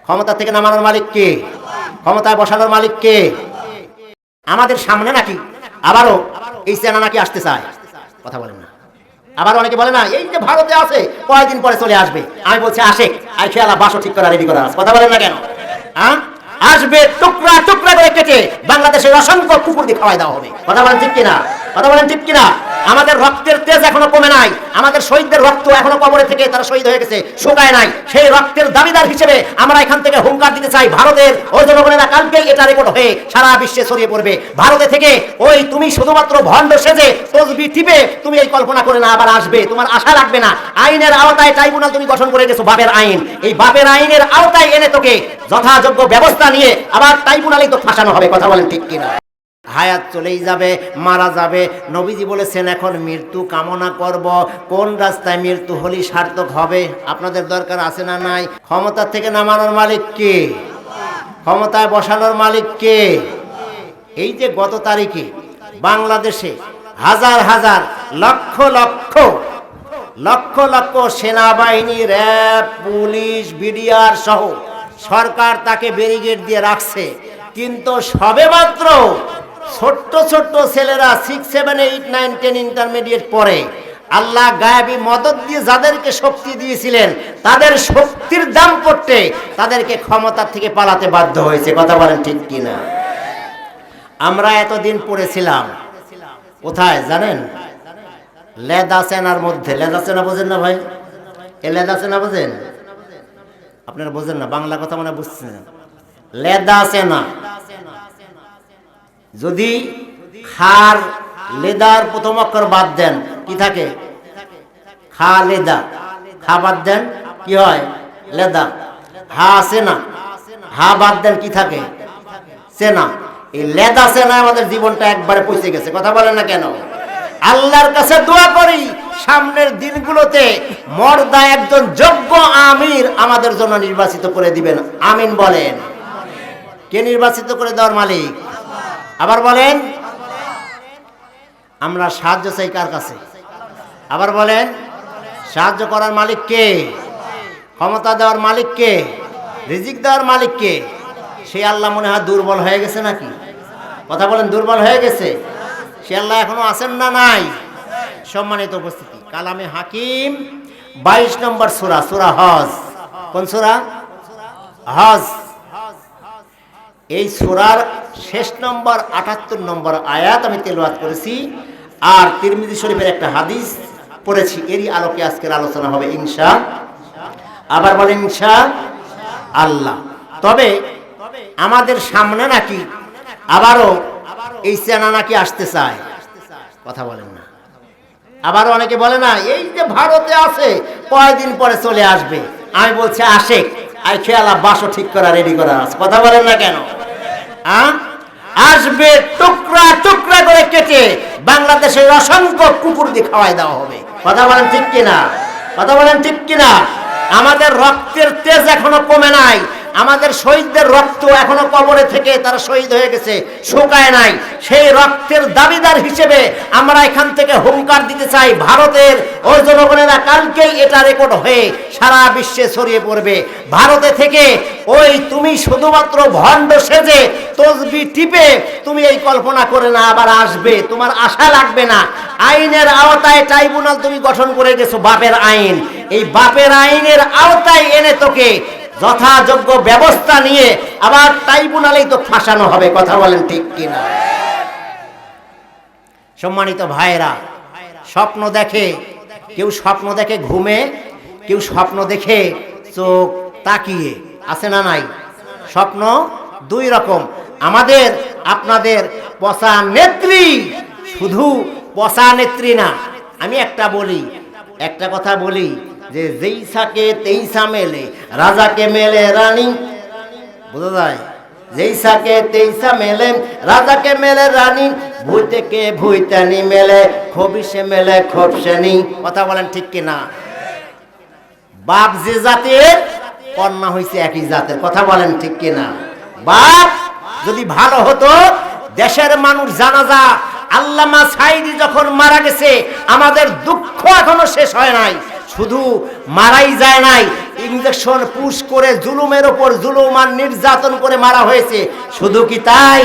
ক্ষমতা থেকে নামানোর মালিক কে? ক্ষমতায় বসানোর মালিক কে? আমাদের সামনে নাকি আবারও এই সেনা নাকি আসতে চায়? কথা বলেন না। আবার অনেকে বলে না এই যে ভারতে আছে কয়েকদিন পরে চলে আসবে। আমি বলছি আসে, আর খেয়ালা বাসও ঠিক করা রেডি করা আছে। কথা বলেন না কেন? আসবে টুকরা টুকরা করে কেটে বাংলাদেশের অসংখ্য কুকুর দিয়ে খাওয়াই দেওয়া হবে। কথা বলেন ঠিক কিনা? কথা বলেন ঠিক কিনা? আমাদের রক্তের তেজ এখনো কমে নাই। আমাদের শহীদদের রক্ত এখনো কবরে থেকে তারা শহীদ হয়ে গেছে, শুকায় নাই। সেই রক্তের দাবিদার হিসেবে আমরা এখান থেকে হুঙ্কার দিতে চাই ভারতের ওই জনগণেরা কালকেই এটা রেকর্ড হয়ে সারা বিশ্বে ছড়িয়ে পড়বে। ভারতে থেকে ওই তুমি শুধুমাত্র ভণ্ড সেজে তসবি টিপে তুমি এই কল্পনা করে না আবার আসবে, তোমার আশা লাগবে না। আইনের আওতায় ট্রাইব্যুনাল তুমি গঠন করে গেছো, বাপের আইন। এই বাপের আইনের আওতায় এনে তোকে যথাযোগ্য ব্যবস্থা নিয়ে আবার ট্রাইব্যুনালেই তো ফাঁসানো হবে। কথা বলেন ঠিক কিনা? হায়াত চলেই যাবে, মারা যাবে। নবীজি বলেছেন এখন মৃত্যু কামনা করব। কোন রাস্তায় মৃত্যু হলি সার্থক হবে? আপনাদের দরকার আছে না নাই? ক্ষমতা থেকে নামানোর মালিক কে? ক্ষমতায় বসানোর মালিক কে? এই যে গত তারিখে বাংলাদেশে হাজার হাজার লক্ষ লক্ষ লক্ষ লক্ষ সেনাবাহিনী, র্যাব, পুলিশ, বিডিআর সহ সরকার তাকে ব্যারিকেড দিয়ে রাখছে, কিন্তু সবেমাত্র ছোট্ট ছোট্ট ছেলেরা 6, 7, 8, 9, 10 ইন্টারমিডিয়েট পড়ে। আল্লাহ গায়েবী মদত দিয়ে যাদেরকে শক্তি দিয়েছিলেন তাদের শক্তির দাম পড়তে তাদেরকে ক্ষমতা থেকে পালাতে বাধ্য হয়েছে। কথা বলেন ঠিক কিনা? আমরা এতদিন পড়েছিলাম কোথায় জানেন? লেদা সেনার মধ্যে। লেদা সেনা বোঝেন না ভাই? এ লেদা সেনা বোঝেন? আপনারা বোঝেন না, বাংলা কথা মনে বুঝছেন। লেদা সেনা যদি খার লেদার প্রথম অক্ষর বাদ দেন কি থাকে? খা লেদা। খা বাদ দেন কি হয়? লেদা। হা সেনা, হা বাদ দেন কি থাকে? সেনা। এই লেদা সেনা আমাদের জীবনটা একবারে পৌঁছে গেছে। কথা বলেন না কেন? আল্লাহর কাছে দোয়া করি সামনের দিনগুলোতে মর্দা একজন যোগ্য আমির আমাদের জন্য নির্বাচিত করে দিবেন। আমিন বলেন। কে নির্বাচিত করে দেওয়ার মালিক? আবার বলেন। আমরা সাহায্য চাই কার কাছে? আবার বলেন। সাহায্য করার মালিক কে? ক্ষমতা দেওয়ার মালিক কে? রিজিক দেওয়ার মালিক কে? সেই আল্লাহ মনে হয় দুর্বল হয়ে গেছে নাকি? কথা বলেন, দুর্বল হয়ে গেছে? সে আল্লাহ এখনো আছেন না নাই? সম্মানিত উপস্থিতি, কালামে হাকিম 22 নম্বর সূরা, সূরা হজ। কোন সূরা? হজ। এই সূরার শেষ নম্বর 78 নম্বর আয়াত আমি তেলাওয়াত করেছি, আর তিরমিজি শরীফের একটা হাদিস পড়েছি। এরই আলোকে আজকের আলোচনা হবে ইনশাআল্লাহ। আবার বলেন ইনশাআল্লাহ। তবে আমাদের সামনে নাকি আবারও এই সেনা নাকি আসতে চায়। কথা বলেন না। আবারও অনেকে বলে না এই যে ভারতে আছে কয়েকদিন পরে চলে আসবে। আমি বলছি আসে, আর খেয়ালা বাসও ঠিক করা রেডি করা আছে। কথা বলেন না কেন? আসবে টুকরা টুকরা করে কেটে বাংলাদেশের অসংখ্য কুকুর দিয়ে খাওয়াই দেওয়া হবে। কথা বলেন ঠিক কিনা? কথা বলেন ঠিক কিনা? আমাদের রক্তের তেজ এখনো কমে নাই। আমাদের শহীদদের রক্ত এখনো কবরে থেকে তারা শহীদ হয়ে গেছে, শুকায় নাই। সেই রক্তের দাবিদার হিসেবে আমরা এখান থেকে হুঙ্কার দিতে চাই ভারতের ওই জনগণেরা কালকেই এটা রেকর্ড হয়ে সারা বিশ্বে ছড়িয়ে পড়বে। ভারতে থেকে ওই তুমি শুধুমাত্র ভণ্ড সেজে তসবি টিপে তুমি এই কল্পনা করে না আবার আসবে, তোমার আশা লাগবে না। আইনের আওতায় ট্রাইব্যুনাল তুমি গঠন করে গেছো, বাপের আইন। এই বাপের আইনের আওতায় এনে তোকে যথাযোগ্য ব্যবস্থা নিয়ে আবার ট্রাইব্যুনালেই তো ফাঁসানো হবে। কথা বলেন ঠিক কিনা? সম্মানিত ভাইরা, স্বপ্ন দেখে কেউ, স্বপ্ন দেখে ঘুমে, কেউ স্বপ্ন দেখে চোখ তাকিয়ে। আছে না নাই? স্বপ্ন দুই রকম। আমাদের আপনাদের পচা নেত্রী, শুধু পচা নেত্রী না। আমি একটা কথা বলি যে যেই সাকে তেইসা মেলে, রাজাকে মেলে রানী। বোঝা যায়? যেই সাকে তেইসা মেলে, রাজাকে মেলে রানী। ভুইতে ভুইতানি মেলে, খবিসে মেলে খবসেনি। কথা বলেন ঠিক কিনা? বাপ যে জাতের, কন্যা হইছে একই জাতের। কথা বলেন ঠিক কিনা? বাপ যদি ভালো হতো, দেশের মানুষ জানাজা আল্লামা সাইদি যখন মারা গেছে আমাদের দুঃখ এখনো শেষ হয় নাই। শুধু মারাই যায় নাই, ইনজেকশন পুশ করে জুলুমের ওপর জুলুম আর নির্যাতন করে মারা হয়েছে। শুধু কি তাই,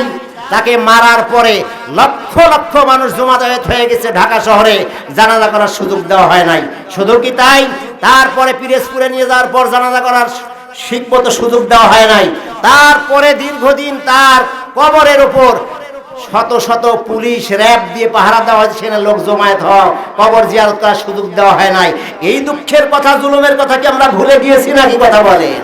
তাকে মারার পরে লক্ষ লক্ষ মানুষ জমায়েত হয়ে গেছে ঢাকা শহরে, জানাজা করার সুযোগ দেওয়া হয় নাই। শুধু কি তাই, তারপরে পিরোজপুরে নিয়ে যাওয়ার পর জানাজা করার ঠিকমতো সুযোগ দেওয়া হয় নাই। তারপরে দীর্ঘদিন তার কবরের উপর শত শত পুলিশ র্যাব দিয়ে পাহারা দেওয়া হয়েছে, সেখানে লোক জমায়েত হওয়া, কবর জিয়ারত করার সুযোগ দেওয়া হয় নাই। এই দুঃখের কথা, জুলুমের কথা কি আমরা ভুলে গিয়েছি নাকি? কথা বলেন।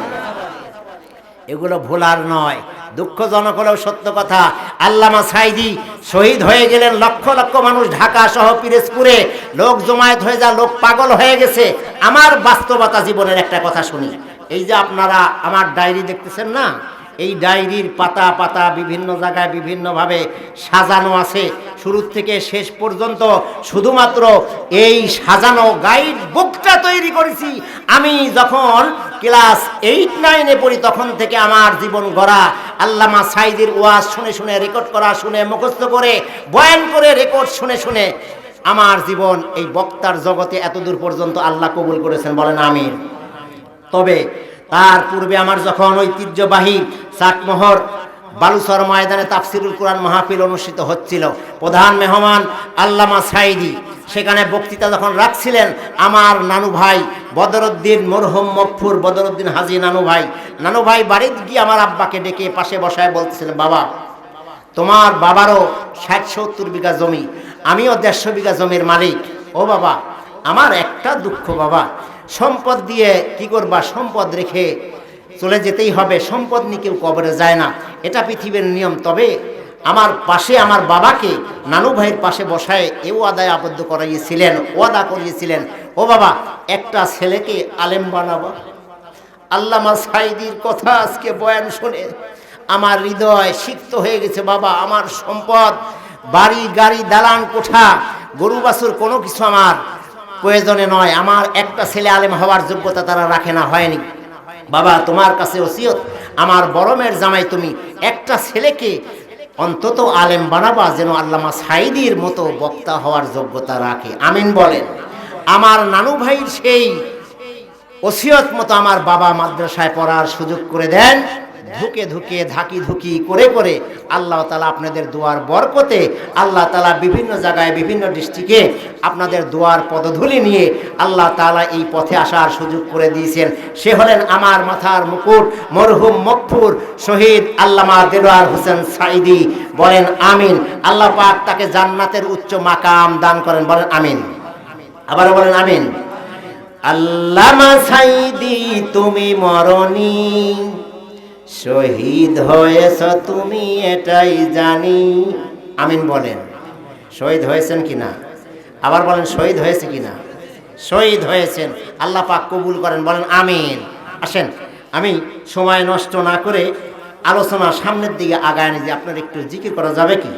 এগুলো ভোলার নয়, দুঃখজনক হলেও সত্য কথা। আল্লামা সাঈদী শহীদ হয়ে গেলেন, লক্ষ লক্ষ মানুষ ঢাকা সহ পিরোজপুরে লোক জমায়েত হয়ে যা, লোক পাগল হয়ে গেছে। আমার বাস্তবতা জীবনের একটা কথা শুনি। এই যে আপনারা আমার ডায়েরি দেখতেছেন না, এই ডায়েরির পাতা পাতা বিভিন্ন জায়গায় বিভিন্নভাবে সাজানো আছে, শুরু থেকে শেষ পর্যন্ত শুধুমাত্র এই সাজানো গাইড বুকটা তৈরি করেছি আমি যখন ক্লাস 8-9-এ পড়ি, তখন থেকে আমার জীবন গড়া। আল্লামা সাঈদীর ওয়াজ শুনে শুনে, রেকর্ড করা শুনে, মুখস্থ করে, বয়ান করে, রেকর্ড শুনে শুনে আমার জীবন এই বক্তার জগতে এতদূর পর্যন্ত আল্লাহ কবুল করেছেন, বলেন আমিন। তবে তার পূর্বে আমার যখন ঐতিহ্যবাহী চাটমোহর বালুচর ময়দানে তাফসিরুল কোরআন মাহফিল অনুষ্ঠিত হচ্ছিল, প্রধান মেহমান আল্লামা সাঈদী সেখানে বক্তৃতা যখন রাখছিলেন, আমার নানু ভাই বদরউদ্দিন, মরহুম মগফুর বদরউদ্দিন হাজী নানু ভাই বাড়িতে গিয়ে আমার আব্বাকে ডেকে পাশে বসায় বলতেছিলেন, বাবা, তোমার বাবারও 60-70 বিঘা জমি, আমিও 150 বিঘা জমির মালিক। ও বাবা, আমার একটা দুঃখ বাবা, সম্পদ দিয়ে কি করবা, সম্পদ রেখে চলে যেতেই হবে, সম্পদ নিয়ে কেউ কবরে যায় না, এটা পৃথিবীর নিয়ম। তবে আমার পাশে আমার বাবাকে নানু ভাইয়ের পাশে বসায় এ ওয়াদায় আবদ্ধ করিয়েছিলেন, ওয়াদা করিয়েছিলেন, ও বাবা, একটা ছেলেকে আলেম বানাবা। আল্লামা সাঈদীর কথা আজকে বয়ান শুনে আমার হৃদয় সিক্ত হয়ে গেছে। বাবা, আমার সম্পদ, বাড়ি গাড়ি, দালান কোঠা, গরু বাছুর কোনো কিছু আমার প্রয়োজনে নয়, আমার একটা ছেলে আলেম হওয়ার যোগ্যতা তারা রাখে না, হয়নি। বাবা, তোমার কাছে ওসিয়ত, আমার বড় মেয়ের জামাই তুমি একটা ছেলেকে অন্তত আলেম বানাবা, যেন আল্লামা সাঈদীর মতো বক্তা হওয়ার যোগ্যতা রাখে। আমিন বলেন। আমার নানু ভাইয়ের সেই ওসিয়ত মতো আমার বাবা মাদ্রাসায় পড়ার সুযোগ করে দেন। ধুকে ধুকে, ধাকি ধুকি করে করে আল্লাহ তাআলা আপনাদের দোয়ার বরকতে, আল্লাহ তাআলা বিভিন্ন জায়গায় বিভিন্ন ডিস্ট্রিক্টে আপনাদের দোয়ার পদধূলি নিয়ে আল্লাহ তাআলা এই পথে আসার সুযোগ করে দিয়েছেন। সে হলেন আমার মাথার মুকুট, মরহুম মগফুর শহীদ আল্লামা দেলোয়ার হোসেন সাঈদী। বলেন আমিন। আল্লাহ পাক তাকে জান্নাতের উচ্চ মাকাম দান করেন, বলেন আমিন। আবারও বলেন আমিন। আল্লামা সাঈদী তুমি মরণি, শহীদ হয়েছ তুমি এটাই জানি। আমিন বলেন। শহীদ হয়েছেন কিনা? আবার বলেন, শহীদ হয়েছে কিনা? শহীদ হয়েছেন, আল্লাহ পাক কবুল করেন, বলেন আমিন। আসেন, আমি সময় নষ্ট না করে আলোচনা সামনের দিকে আগায় নিয়ে, আপনার একটু জিকির করা যাবে কি?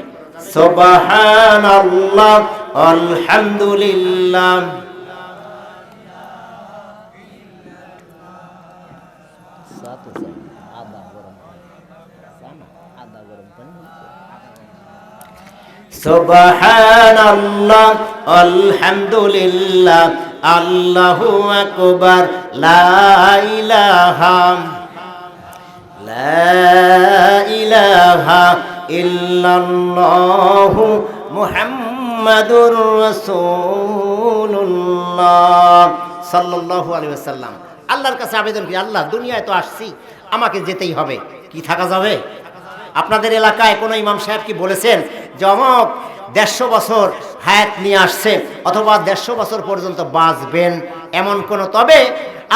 সুবহানাল্লাহ, আলহামদুলিল্লাহ। সুবহানাল্লাহ, আলহামদুলিল্লাহ, আল্লাহু আকবার, লা ইলাহা ইল্লাল্লাহু মুহাম্মাদুর রাসূলুল্লাহ সাল্লাল্লাহু আলাইহি ওয়াসাল্লাম। আল্লাহর কাছে আবেদন করি, আল্লাহ, দুনিয়ায় তো আসছি, আমাকে যেতেই হবে, কি থাকা যাবে? আপনাদের এলাকায় কোনো ইমাম সাহেব কি বলেছেন যে অমুক 150 বছর হায়াত নিয়ে আসছে, অথবা 150 বছর পর্যন্ত বাঁচবেন, এমন কোন? তবে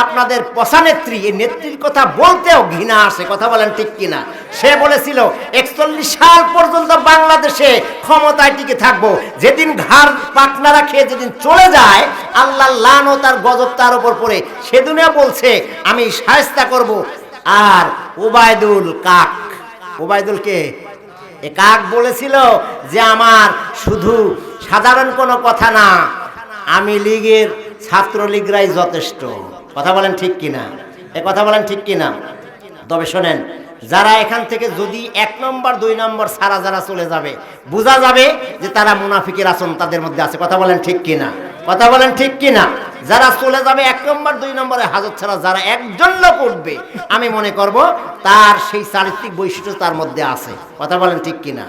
আপনাদের পশানেত্রী, এই নেত্রীর কথা বলতেও ঘৃণা আসে, কথা বলেন ঠিক কিনা? সে বলেছিল 41 সাল পর্যন্ত বাংলাদেশে ক্ষমতায় টিকে থাকবো, যেদিন ঘাড় পাকনারা খেয়ে যেদিন চলে যায়, আল্লাহর লানত আর গজব তার উপর পড়ে, সেদিনে বলছে আমি শায়েস্তা করব। আর ওবায়দুল কাক, ওবায়দুল কে? এ কাক বলেছিল যে আমার শুধু সাধারণ কোনো কথা না, আমি লীগের ছাত্রলীগরাই যথেষ্ট। কথা বলেন ঠিক কিনা? এ কথা বলেন ঠিক কিনা? তবে শোনেন, যারা এখান থেকে যদি 1 নম্বর 2 নম্বর সারা যারা চলে যাবে, বোঝা যাবে যে তারা মুনাফিকের আচরণ তাদের মধ্যে আছে। কথা বলেন ঠিক কিনা? কথা বলেন ঠিক কিনা? যারা চলে যাবে 1 নম্বর 2 নম্বরে হাজত ছাড়া যারা একজন লোক উঠবে, আমি মনে করব তার সেই চারিত্রিক বৈশিষ্ট্য তার মধ্যে আছে। কথা বলেন ঠিক কিনা?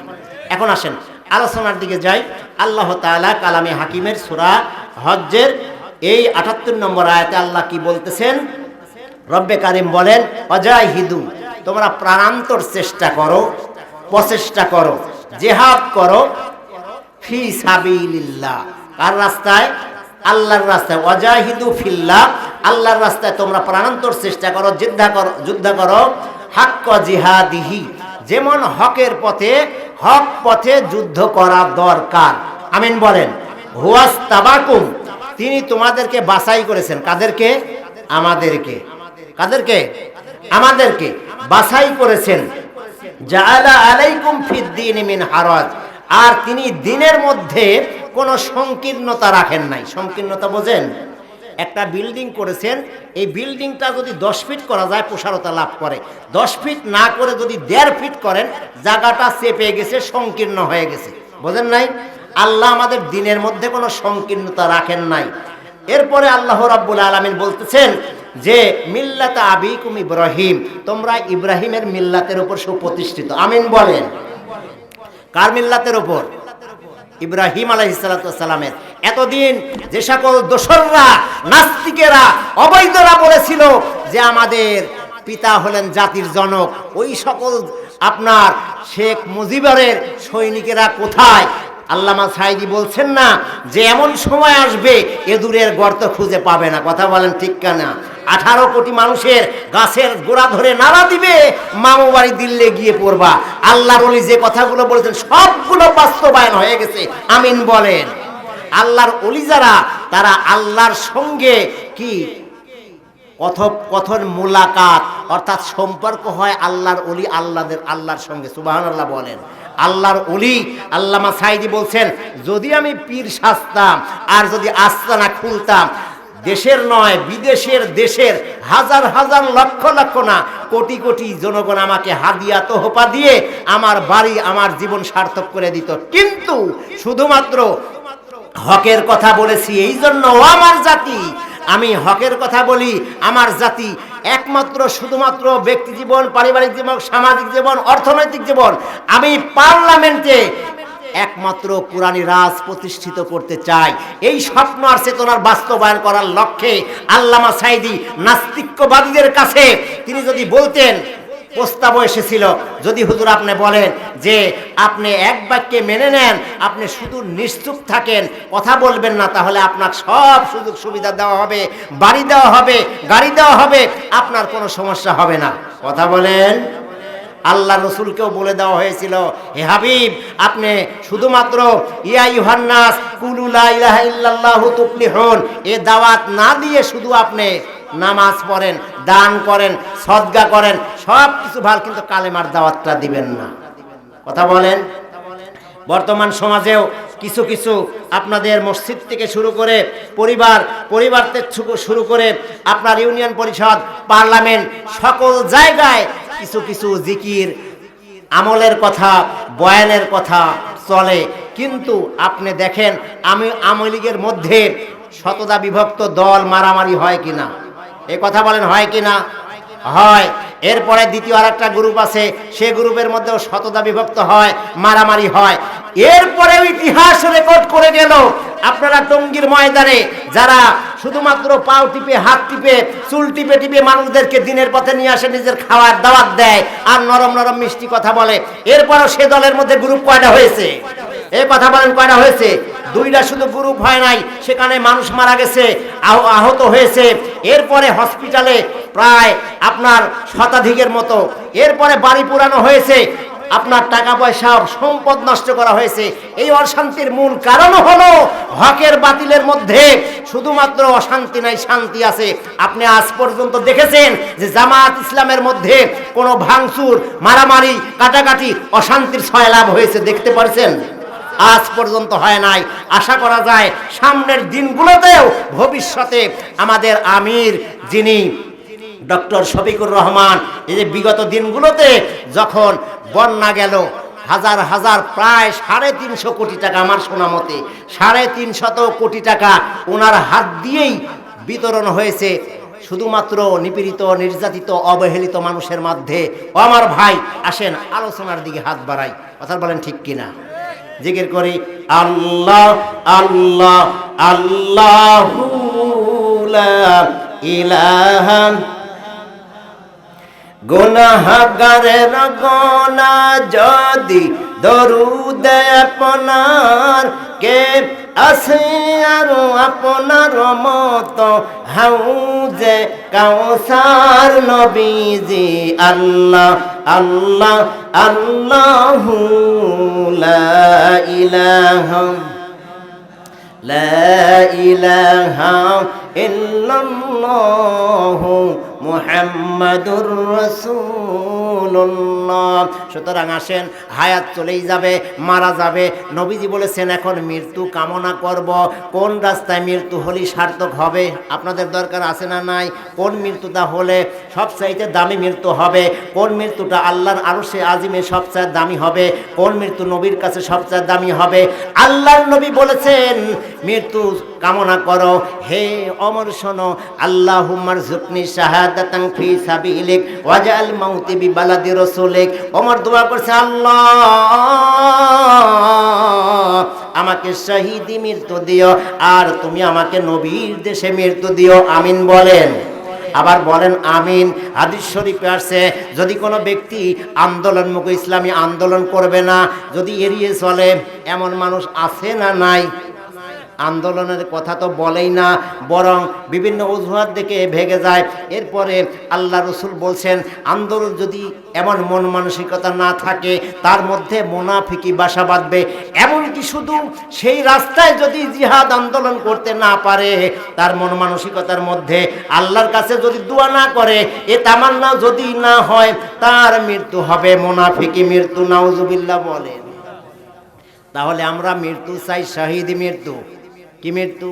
এখন আসেন আলোচনার দিকে যাই। আল্লাহ তাআলা কালামে হাকিমের সূরা হজ্জের এই 78 নম্বর আয়াতে আল্লাহ কি বলতেছেন? রব্বে কারিম বলেন, অজাহিদু, তোমরা প্রাণান্তর চেষ্টা করো, প্রচেষ্টা করো, জিহাদ করো, ফি সাবিলিল্লাহ, কার রাস্তায়? আল্লাহর রাস্তায়। ওয়াজাহিদু ফিল্লাহ, আল্লাহর রাস্তায় তোমরা প্রাণান্তর চেষ্টা করো, যুদ্ধ করো, হাক্ক জিহাদিহি, যেমন হকের পথে, হক পথে যুদ্ধ করা দরকার। আমিন বলেন। হুয়াস্তাবাকুম, তিনি তোমাদেরকে বাছাই করেছেন। কাদেরকে? আমাদেরকে। কাদেরকে? আমাদেরকে বাছাই করেছেন। জাআলা আলাইকুম ফিদ্দীন মিন হারাজ, আর তিনি দিনের মধ্যে কোনো সংকীর্ণতা রাখেন নাই। সংকীর্ণতা বোঝেন? একটা বিল্ডিং করেছেন, এই বিল্ডিংটা যদি 10 ফিট করা যায় প্রসারতা লাভ করে, 10 ফিট না করে যদি 1.5 ফিট করেন জায়গাটা চেপে গেছে, সংকীর্ণ হয়ে গেছে। বোঝেন নাই? আল্লাহ আমাদের দিনের মধ্যে কোনো সংকীর্ণতা রাখেন নাই। এরপরে আল্লাহ রাব্বুল আলামিন বলতেছেন যে মিল্লাত আবিকুম ইব্রাহিম, তোমরা ইব্রাহিমের মিল্লাতের উপর সুপ্রতিষ্ঠিত। আমিন বলেন। কার মিল্লাতের উপর? ইব্রাহিম আলাইহিস সালাতু ওয়াস সালামের। এতদিন যে সকল দোসররা, নাস্তিকেরা, অবৈধরা বলেছিল যে আমাদের পিতা হলেন জাতির জনক, ওই সকল আপনার শেখ মুজিবের সৈনিকেরা কোথায়? আল্লামা সাঈদী বলছেন না যে এমন সময় আসবে এদুরের গর্ত খুঁজে পাবে না। কথা বলেন ঠিক কিনা? 18 কোটি মানুষের গাছের গোড়া ধরে নাড়া দিবে, মামু বাড়ি দিল্লি গিয়ে পড়বা। আল্লাহর ওলি যে কথাগুলো বলেছেন সবগুলো বাস্তবায়ন হয়ে গেছে। আমিন বলেন। আল্লাহর ওলি যারা, তারা আল্লাহর সঙ্গে কি কথোপকথন, মুলাকাত, অর্থাৎ সম্পর্ক হয় আল্লাহর ওলি আল্লাহর সঙ্গে। সুবহানাল্লাহ বলেন। আল্লাহর ওলি আল্লামা সাঈদী বলছেন, যদি আমি পীর সাজতাম আর যদি আস্তানা খুলতাম, দেশের নয় বিদেশের, দেশের হাজার হাজার লক্ষ লক্ষ না কোটি কোটি জনগণ আমাকে হাদিয়া তোহফা দিয়ে আমার বাড়ি, আমার জীবন সার্থক করে দিত। কিন্তু শুধুমাত্র হকের কথা বলেছি এই জন্য, ও আমার জাতি, আমি হকের কথা বলি, আমার জাতি একমাত্র শুধুমাত্র ব্যক্তি জীবন, পারিবারিক জীবন, সামাজিক জীবন, অর্থনৈতিক জীবন, আমি পার্লামেন্টে একমাত্র কোরআনী রাজ প্রতিষ্ঠিত করতে চাই। এই স্বপ্ন আর চেতনার বাস্তবায়ন করার লক্ষ্যে আল্লামা সাঈদী নাস্তিক্যবাদীদের কাছে তিনি যদি বলতেন, প্রস্তাব এসেছিল, যদি হুজুর আপনি বলেন যে আপনি এক বাক্যে মেনে নেন, আপনি শুধু নিশ্চুপ থাকেন, কথা বলবেন না, তাহলে আপনার সব সুযোগ সুবিধা দেওয়া হবে, বাড়ি দেওয়া হবে, গাড়ি দেওয়া হবে, আপনার কোনো সমস্যা হবে না। কথা বলেন। আল্লাহ রসুলকেও বলে দেওয়া হয়েছিল, হে হাবিব, আপনি শুধুমাত্র ইয়া ইউহান্নাস কুলু লা ইলাহা ইল্লাল্লাহু তুফলিহুন এ দাওয়াত না দিয়ে শুধু আপনি নামাজ পড়েন, দান করেন, সদকা করেন, সব কিছু ভালো, কিন্তু কালেমার দাওয়াতটা দিবেন না। কথা বলেন। বর্তমান সমাজেও কিছু কিছু আপনাদের মসজিদ থেকে শুরু করে পরিবার থেকে শুরু করে আপনার ইউনিয়ন পরিষদ, পার্লামেন্ট, সকল জায়গায় কিছু কিছু জিকির, আমলের কথা, বয়ানের কথা চলে। কিন্তু আপনি দেখেন আওয়ামী লীগের মধ্যে শতদা বিভক্ত দল, মারামারি হয় কিনা? এই কথা বলেন, হয় কিনা? হয়। এরপরে দ্বিতীয় আর একটা গ্রুপ আছে, সে গ্রুপের মধ্যেও শতদা বিভক্ত হয়, মারামারি হয়। এরপরে ইতিহাস রেকর্ড করে গেল, আপনারা টঙ্গীর ময়দানে যারা শুধুমাত্র পাও টিপে, হাত টিপে, চুল টিপে টিপে মানুষদেরকে দিনের পথে নিয়ে আসে, নিজের খাওয়ার দাওয়াত দেয় আর নরম নরম মিষ্টি কথা বলে, এরপরও সে দলের মধ্যে গ্রুপ কয়টা হয়েছে? এই কথা বলেন, কয়টা হয়েছে? 2টা শুধু গ্রুপ হয় নাই, সেখানে মানুষ মারা গেছে, আহত হয়েছে, এরপরে হসপিটালে প্রায় আপনার শতাধিকের মতো, এরপরে বাড়ি পুরানো হয়েছে, আপনার টাকা পয়সা সম্পদ নষ্ট করা হয়েছে। এই অশান্তির মূল কারণ হলো হকের বাতিলের মধ্যে শুধুমাত্র অশান্তি নাই, শান্তি আছে। আপনি আজ পর্যন্ত দেখেছেন যে জামাত ইসলামের মধ্যে কোনো ভাঙচুর, মারামারি, কাটাকাটি, অশান্তির সয়লাভ হয়েছে? দেখতে পারছেন? আজ পর্যন্ত হয় নাই। আশা করা যায় সামনের দিনগুলোতেও, ভবিষ্যতে আমাদের আমির যিনি ডক্টর শফিকুর রহমান, এই যে বিগত দিনগুলোতে যখন বন্যা গেল, হাজার হাজার প্রায় 350 কোটি টাকা, আমার শোনা মতে 350 কোটি টাকা ওনার হাত দিয়েই বিতরণ হয়েছে শুধুমাত্র নিপীড়িত নির্যাতিত অবহেলিত মানুষের মধ্যে। ও আমার ভাই, আসেন আলোচনার দিকে হাত বাড়াই, কথা বলেন ঠিক কিনা? জিকির করি আল্লাহ আল্লাহ আল্লাহু লা ইলাহা। গুনাহগারের গোনা যদি দরুদ আপনার কে আছে আর আপনার মত হাউজে কাউসার নবীজি। আল্লাহ আল্লাহ আল্লাহু লা ইলাহা লা ইলাহা ইল্লাল্লাহু মুহাম্মাদুর রাসূলুল্লাহ। সুতরাং আসেন, হায়াত চলেই যাবে, মারা যাবে। নবীজি বলেছেন এখন মৃত্যু কামনা করব। কোন রাস্তায় মৃত্যু হলে সার্থক হবে আপনাদের দরকার আছে না নাই? কোন মৃত্যুটা হলে সবচাইতে দামি মৃত্যু হবে? কোন মৃত্যুটা আল্লাহর আরশে আজিমে সবচেয়ে দামি হবে? কোন মৃত্যু নবীর কাছে সবচেয়ে দামি হবে? আল্লাহর নবী বলেছেন মৃত্যু কামনা করো, হে অমর শোনো, আল্লাহুম্মার জুকনি শাহাদাতান ফি সাবিলিক ওয়াজআল মাউতি বিবালাদি রাসূলিক। ওমর দোয়া করছে, আল্লাহ আমাকে শহীদি মৃত্যু দিও, আর তুমি আমাকে নবীর দেশে মৃত্যু দিও। আমিন বলেন, আবার বলেন আমিন। হাদিস শরীফে আসছে যদি কোনো ব্যক্তি আন্দোলনমুখী ইসলামী আন্দোলন করবে না, যদি এড়িয়ে চলে, এমন মানুষ আছে না নাই? আন্দোলনের কথা তো বলেই না, বরং বিভিন্ন অজুহাত দেখে ভেগে যায়। এরপরে আল্লাহ রসুল বলছেন আন্দোলন যদি এমন মন মানসিকতা না থাকে, তার মধ্যে মুনাফিকি বাসা বাঁধবে। এমনকি শুধু সেই রাস্তায় যদি জিহাদ আন্দোলন করতে না পারে, তার মন মানসিকতার মধ্যে আল্লাহর কাছে যদি দোয়া না করে, এ তামান্না যদি না হয়, তার মৃত্যু হবে মুনাফিকি মৃত্যু। নাউজুবিল্লাহ বলেন। তাহলে আমরা মৃত্যু চাই, শহীদি মৃত্যু। কি মৃত্যু?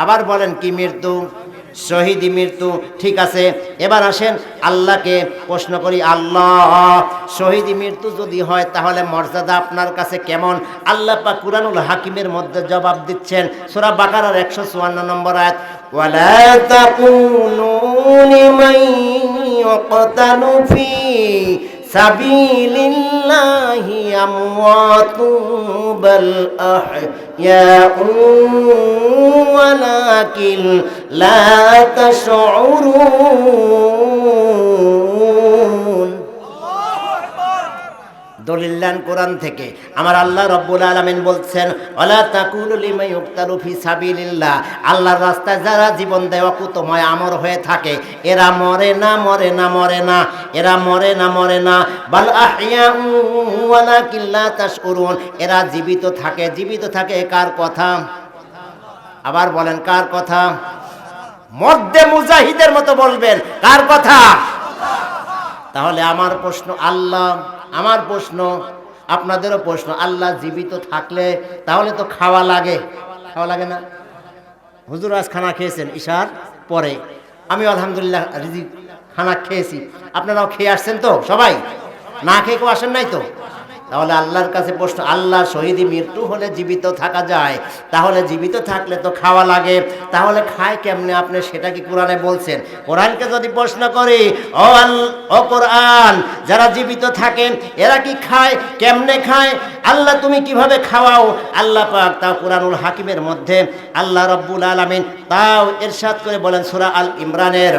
আবার বলেন কি মৃত্যু? শহীদি মৃত্যু। ঠিক আছে, এবার আসেন আল্লাহকে প্রশ্ন করি, আল্লাহ শহীদি মৃত্যু যদি হয় তাহলে মর্যাদা আপনার কাছে কেমন? আল্লাহ পাক কুরআনুল হাকিমের মধ্যে জবাব দিচ্ছেন, সূরা বাকারার 154 নম্বর আয়াত, ওয়ালা তাকুনু লিমান ইয়াকতালু ফি সাবিলিল্লাহি আমওয়াতু বাল আহইয়াউ ওয়ালাকিন লা তাশউরুন। দলিলান কোরআন থেকে আমার আল্লাহ রব্বুল আলামিন বলছেন, ওয়ালা তাকুলু লিমান ইউকতালু ফি সাবিলিল্লাহ, আল্লাহর রাস্তায় যারা জীবন দেয় অকুতময় আমর হয়ে থাকে, এরা মরে না, মরে না, মরে না, এরা মরে না, মরে না, বাল আহইয়াউ ওয়ালাকিন লা তাশউরুন, এরা জীবিত থাকে, জীবিত থাকে। কার কথা? আবার বলেন কার কথা? মধ্যে মুজাহিদের মতো বলবেন, কার কথা? তাহলে আমার প্রশ্ন, আল্লাহ, আমার প্রশ্ন, আপনাদেরও প্রশ্ন, আল্লাহ জীবিত থাকলে তাহলে তো খাওয়া লাগে, খাওয়া লাগে না? হুজুর আজ খানা খেয়েছেন ঈশার পরে, আমি আলহামদুলিল্লাহ রিজিক খানা খেয়েছি, আপনারাও খেয়ে আসছেন তো? সবাই না খেয়ে কেউ আসেন নাই তো? তাহলে আল্লাহর কাছে প্রশ্ন, আল্লাহ শহীদি মৃত্যু হলে জীবিত থাকা যায়, তাহলে জীবিত থাকলে তো খাওয়া লাগে, তাহলে খায় কেমনে? আপনি সেটা কি কোরআনে বলছেন? কোরআনকে যদি প্রশ্ন করি, ও কোরআন, যারা জীবিত থাকেন এরা কি খায়? কেমনে খায়? আল্লাহ তুমি কিভাবে খাওয়াও? আল্লাহ পাক তাও কুরআনুল হাকিমের মধ্যে আল্লাহ রাব্বুল আলামিন তাও ইরশাদ করে বলেন, সূরা আল ইমরানের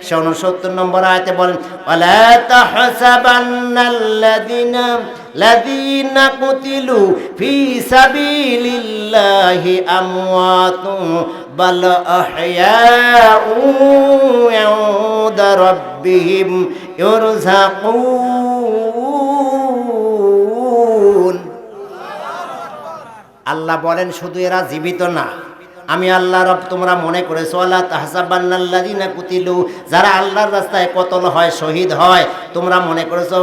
69 নম্বর আয়াতে বলেন, ওয়ালা তাহসাবান্নাল্লাযীনা কুতিলু ফি সাবিলিল্লাহি আমওয়াতুন বাল আহইয়াউ ইনদা রাব্বিহিম ইরযাকুন। আল্লাহ বলেন শুধু এরা জীবিত না, আমি আল্লাহ রব, তোমরা মনে করেছো ওয়ালা তাহসাবান্নাল্লাযীনা কুতিলু, যারা আল্লাহর রাস্তায় কতল হয়, শহীদ হয়, তোমরা মনে করেছো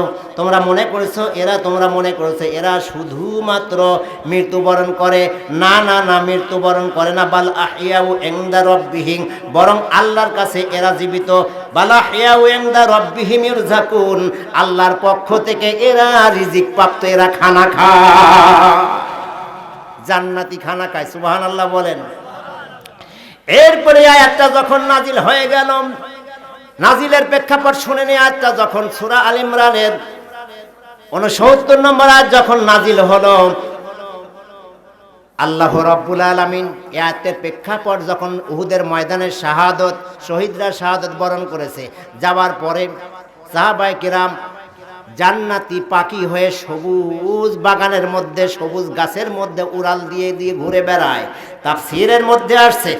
এরা, তোমরা মনে করেছো এরা শুধুমাত্র মৃত্যুবরণ করে? না না না, মৃত্যুবরণ করে না। বাল আহইয়াউ ইনদা রাব্বিহিম, বরং আল্লাহর কাছে এরা জীবিত। বাল আহইয়াউ ইনদা রাব্বিহিম ইরযাকুন, আল্লাহর পক্ষ থেকে এরা রিজিক প্রাপ্ত, এরা খানা খায়, জান্নাতি খানা খায়। সুবহানাল্লাহ বলেন। এরপরে আয়াতটা যখন নাজিল হয়ে গেল, নাজিলের প্রেক্ষাপট শুনে নিয়ে আয়াতটা যখন সূরা আল ইমরানের 69 নম্বর আয়াত যখন নাজিল হলো, আল্লাহ রাব্বুল আলামিন এই আয়াতের প্রেক্ষাপট যখন উহুদের ময়দানে শাহাদত, শহীদরা শাহাদত বরণ করেছে, যাবার পরে সাহাবায়ে কেরাম জান্নাতি পাখি হয়ে সবুজ বাগানের মধ্যে, সবুজ গাছের মধ্যে উড়াল দিয়ে দিয়ে ঘুরে বেড়ায়। তাফসীরের মধ্যে আসছে,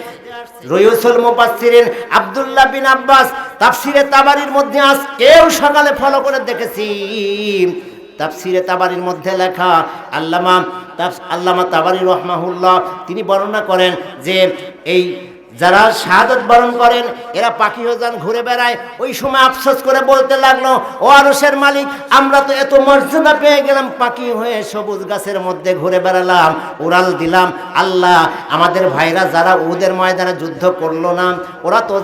রয়ুসুল মুফাসসিরিন আব্দুল্লাহ বিন আব্বাস তাফসীরে তাবারির মধ্যে আজকেও সকালে ফলো করে দেখেছি, তাফসীরে তাবারির মধ্যে লেখা, আল্লামা তাবারি রহমাহুল্লাহ তিনি বর্ণনা করেন যে এই যারা শাহাদত বরণ করেন এরা পাখি হয়ে যান, ঘুরে বেড়ায়। ওই সময় আফসোস করে বলতে লাগলো, ও আরশের মালিক, আমরা তো এত মর্যাদা পেয়ে গেলাম, পাখি হয়ে সবুজ গাছের মধ্যে ঘুরে বেড়ালাম, উড়াল দিলাম। আল্লাহ, আমাদের ভাইরা যারা উহুদের ময়দানে যুদ্ধ করলো না, ওরা তো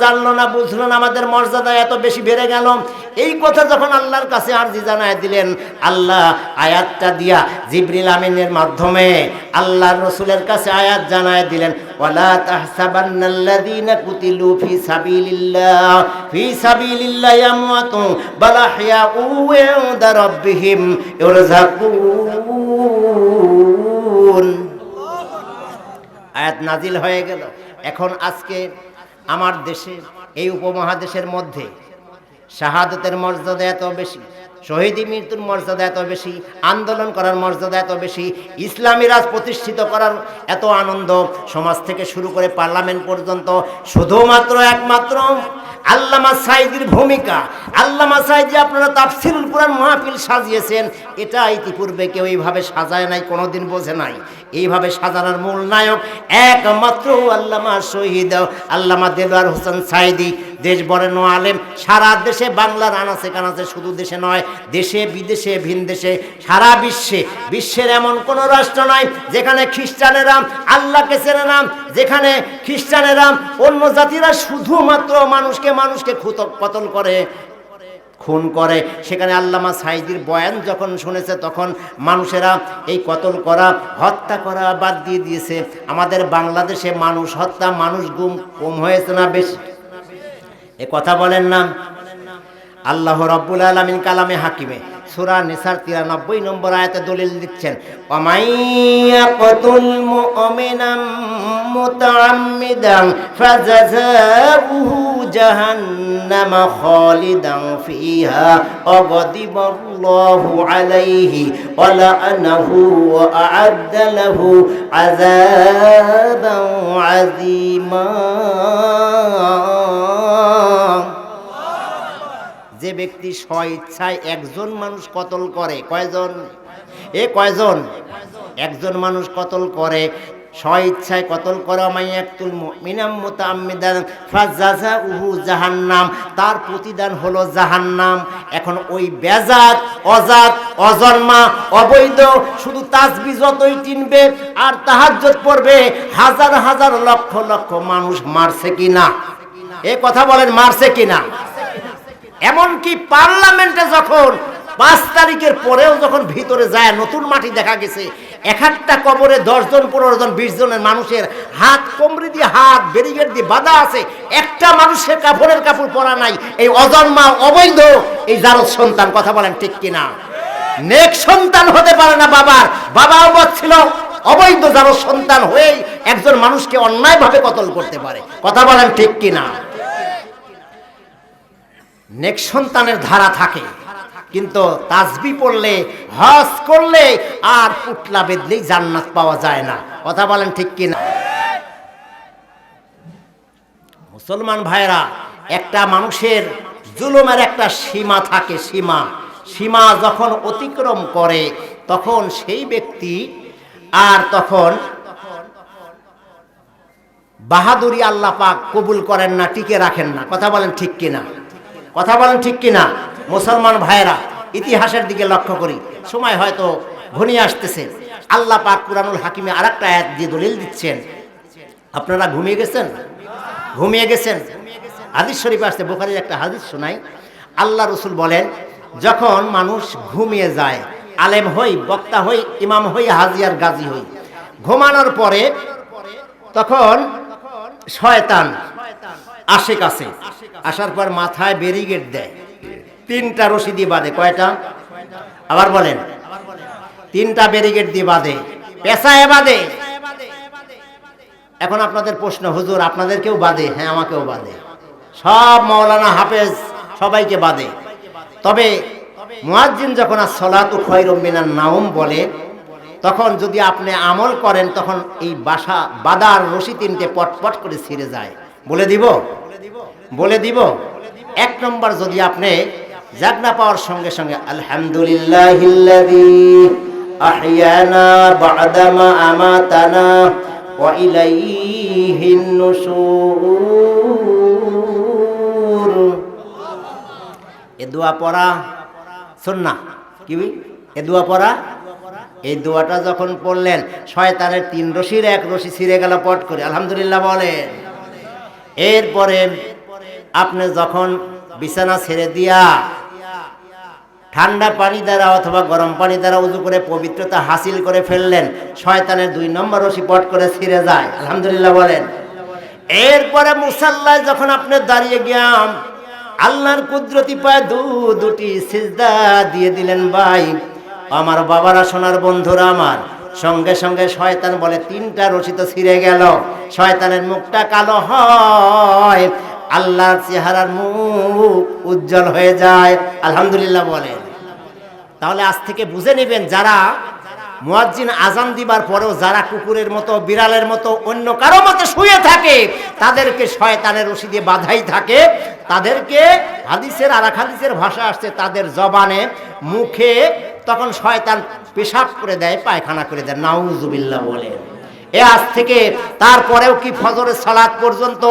জানলো না, বুঝলো না আমাদের মর্যাদা এত বেশি বেড়ে গেল। এই কথা যখন আল্লাহর কাছে আরজি জানায় দিলেন, আল্লাহ আয়াতটা দিয়া জিবরিল আমিনের মাধ্যমে আল্লাহর রাসূলের কাছে আয়াত জানায় দিলেন, ওয়ালা তাহসাবান্নাল্লাযীনা কুতিলু ফি সাবিলিল্লাহি আমওয়াতুন বাল আহইয়াউ ইনদা রাব্বিহিম ইরযাকুন। আয়াত নাজিল হয়ে গেল। এখন আজকে আমার দেশে, এই উপমহাদেশের মধ্যে শাহাদতের মর্যাদা এত বেশি, শহীদি মৃত্যুর মর্যাদা এত বেশি, আন্দোলন করার মর্যাদা এত বেশি, ইসলামী রাজ প্রতিষ্ঠিত করার এত আনন্দ, সমাজ থেকে শুরু করে পার্লামেন্ট পর্যন্ত শুধুমাত্র একমাত্র আল্লামা সাঈদীর ভূমিকা। আল্লামা সাঈদী আপনারা তাফসীরুল কুরআন মাহফিল সাজিয়েছেন, এটা ইতিপূর্বে কেউ এইভাবে সাজায় নাই, কোনোদিন বোঝে নাই। এইভাবে সাজানোর মূল নায়ক একমাত্র আল্লামা শহীদ আল্লামা দেলোয়ার হোসেন সাঈদী, দেশ বরেণ্য আলেম। সারা দেশে, বাংলার আনাচে কানাচে, শুধু দেশে নয়, দেশে বিদেশে ভিন দেশে, সারা বিশ্বের এমন কোন রাষ্ট্র নাই যেখানে খ্রিস্টানেরা আল্লাহকে চেনে না, যেখানে খ্রিস্টানেরা অন্য জাতিরা শুধুমাত্র মানুষকে কতল করে, খুন করে। সেখানে আল্লামা সাঈদীর বয়ান যখন শুনেছে, তখন মানুষেরা এই কতল করা, হত্যা করা বাদ দিয়ে দিয়েছে। আমাদের বাংলাদেশে মানুষ হত্যা, মানুষ গুম কম হয়েছে না বেশি? এ কথা বলেন না? আল্লাহ রাব্বুল আলামিন কালামে হাকিমে সূরা নিসার 93 নম্বর আয়াতে দলিল দিচ্ছেন, ওয়ামাইয়াকুতুল মুমিনাম মুতাআম্মিদান ফাজাযাউহু জাহান্নাম খালিদান ফিহা ওয়াগদিবাল্লাহু আলাইহি ওয়া লাআনাহু ওয়া আ'আদ্দা লাহু আযাবান আযীমা। যে ব্যক্তি স্বইচ্ছায় একজন মানুষ কতল করে, কয়জন? একজন মানুষ কতল করে, স্বইচ্ছায় কতল করা, মাইয়াকুতুল মুমিনাম মুতাআম্মিদান ফাজাযাউহু জাহান্নাম, তার প্রতিদান হলো জাহান্নাম। এখন ওই বেজাত, অজাত, অজন্মা, অবৈধ শুধু তাসবিহ যতই টিনবে আর তাহাজ্জুদ পড়বে, হাজার হাজার লক্ষ লক্ষ মানুষ মারছে কিনা? এ কথা বলেন, মারছে কিনা? এমনকি পার্লামেন্টে যখন 5 তারিখের পরেও যখন ভিতরে যায়, নতুন মাটি দেখা গেছে, এক একটা কবরে 10 জন 15 জন 20 জনের মানুষের হাত, কোমরে দিয়ে হাত ব্যারিকেড দিয়ে বাঁধা আছে, একটা মানুষের কাপড়ের কাপড় পরা নাই। এই অজন্মা, অবৈধ, এই জারজ সন্তান। কথা বলেন ঠিক কিনা? নেক সন্তান হতে পারে না বাবাও ছিল অবৈধ জারজ সন্তান হয়েই একজন মানুষকে অন্যায়ভাবে কতল করতে পারে। কথা বলেন ঠিক কিনা? নেক সন্তানের ধারা থাকে, কিন্তু তাসবিহ পড়লে, হজ করলে আর পুটলা বেঁধলেই জান্নাত পাওয়া যায় না। কথা বলেন ঠিক কিনা? মুসলমান ভাইরা, একটা মানুষের জুলুমের একটা সীমা থাকে, সীমা যখন অতিক্রম করে, তখন সেই ব্যক্তি আর তখন বাহাদুরি আল্লাহ পাক কবুল করেন না, টিকে রাখেন না। কথা বলেন ঠিক কিনা? কথা বলেন ঠিক কিনা? মুসলমান ভাইরা, ইতিহাসের দিকে লক্ষ্য করি, সময় হয়তো ঘনিয়ে আসতেছে। আল্লাহ পাক কুরআনুল হাকিমে আরেকটা আয়াত দিয়ে দলিল দিচ্ছেন। আপনারা ঘুমিয়ে গেছেন? হাদিস শরীফে আসছে, বুখারীর একটা হাদিস শোনাই। আল্লাহ রাসূল বলেন, যখন মানুষ ঘুমিয়ে যায়, আলেম হই, বক্তা হই, ইমাম হই, হাজি আর গাজী হই, ঘুমানোর পরে তখন শয়তান আসে কাছে, আসার পর মাথায় ব্যারিকেড দেয়, 3টা রশি দিয়ে বাঁধে। কয়টা? আবার বলেন। 3টা ব্যারিকেড দিয়ে বাঁধে, পেঁচায় বাঁধে। এখন আপনাদের প্রশ্ন, হুজুর আপনাদেরকেও বাঁধে? হ্যাঁ, আমাকেও বাঁধে, সব মাওলানা হাফেজ সবাইকে বাঁধে। তবে মুয়াজ্জিন যখন as-সালাতু খায়রুম মিনান নাওম বলে, তখন যদি আপনি আমল করেন, তখন এই বাঁধার রশি 3টে পটপট করে ছিঁড়ে যায়। বলে দিব 1 নম্বর, যদি আপনি জাগনা পাওয়ার সঙ্গে সঙ্গে আলহামদুলিল্লাহিল্লাযী আহইয়ানা বা'দা মা আমাতানা ওয়া ইলাইহিন নুশুর, এ দোয়া পড়া সুন্নাহ। কি এ দোয়া পড়া? এই দোয়াটা যখন পড়লেন, শয়তানের 3 রশির 1 রশি ছিঁড়ে গেল পট করে, আলহামদুলিল্লাহ বলেন। এরপরে আপনি যখন বিছানা ছেড়ে দিয়া ঠান্ডা পানি দ্বারা অথবা গরম পানি দ্বারা উযু করে পবিত্রতা হাসিল করে ফেললেন, শয়তানের 2 নম্বর রশি পট করে ছিঁড়ে যায়, আলহামদুলিল্লাহ বলেন। এরপরে মুসাল্লায় যখন আপনি দাঁড়িয়ে গিয়া আল্লাহর কুদরতি পায়ে দুটি সিজদা দিয়ে দিলেন, ভাই আমার বাবারা, সোনার বন্ধুরা আমার, সঙ্গে সঙ্গে শয়তান বলে 3টা রশি তো ছিঁড়ে গেল, শয়তানের মুখটা কালো হয়, আল্লাহর চেহারার মুখ উজ্জ্বল হয়ে যায়, আলহামদুলিল্লাহ বলেন। তাহলে আজ থেকে বুঝে নেবেন, যারা মুয়াজ্জিন আজান দিবার পরেও যারা কুকুরের মতো, বিড়ালের মতো, অন্য কারো মতো শুয়ে থাকে, তাদেরকে শয়তানের রশি দিয়ে বাঁধাই থাকে। তাদেরকে হাদিসের আর এক হাদিসের ভাষা আসছে, তাদের জবানে, মুখে তখন শয়তান পেশাব করে দেয়, পায়খানা করে দেয়, নাউজুবিল্লাহ বলেন। আজ থেকে তারপরেও কি ফজরের সালাত পর্যন্ত,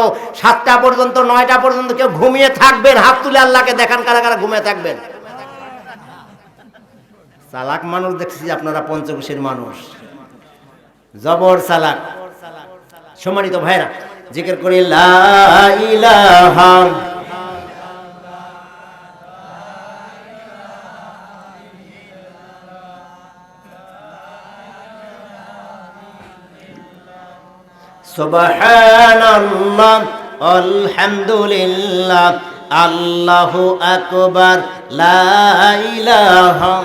7টা পর্যন্ত, 9টা পর্যন্ত কেউ ঘুমিয়ে থাকবেন? হাত তুলে আল্লাহকে দেখান কারা কারা ঘুমিয়ে থাকবেন। চালাক মানুষ দেখছি আপনারা, পঞ্চকোষের মানুষ, জবর চালাক। সম্মানিত ভাইরা, জিকির করি লা ইলাহা সুবহানাল্লাহ আলহামদুলিল্লাহ আল্লাহু আকবার লা ইলাহা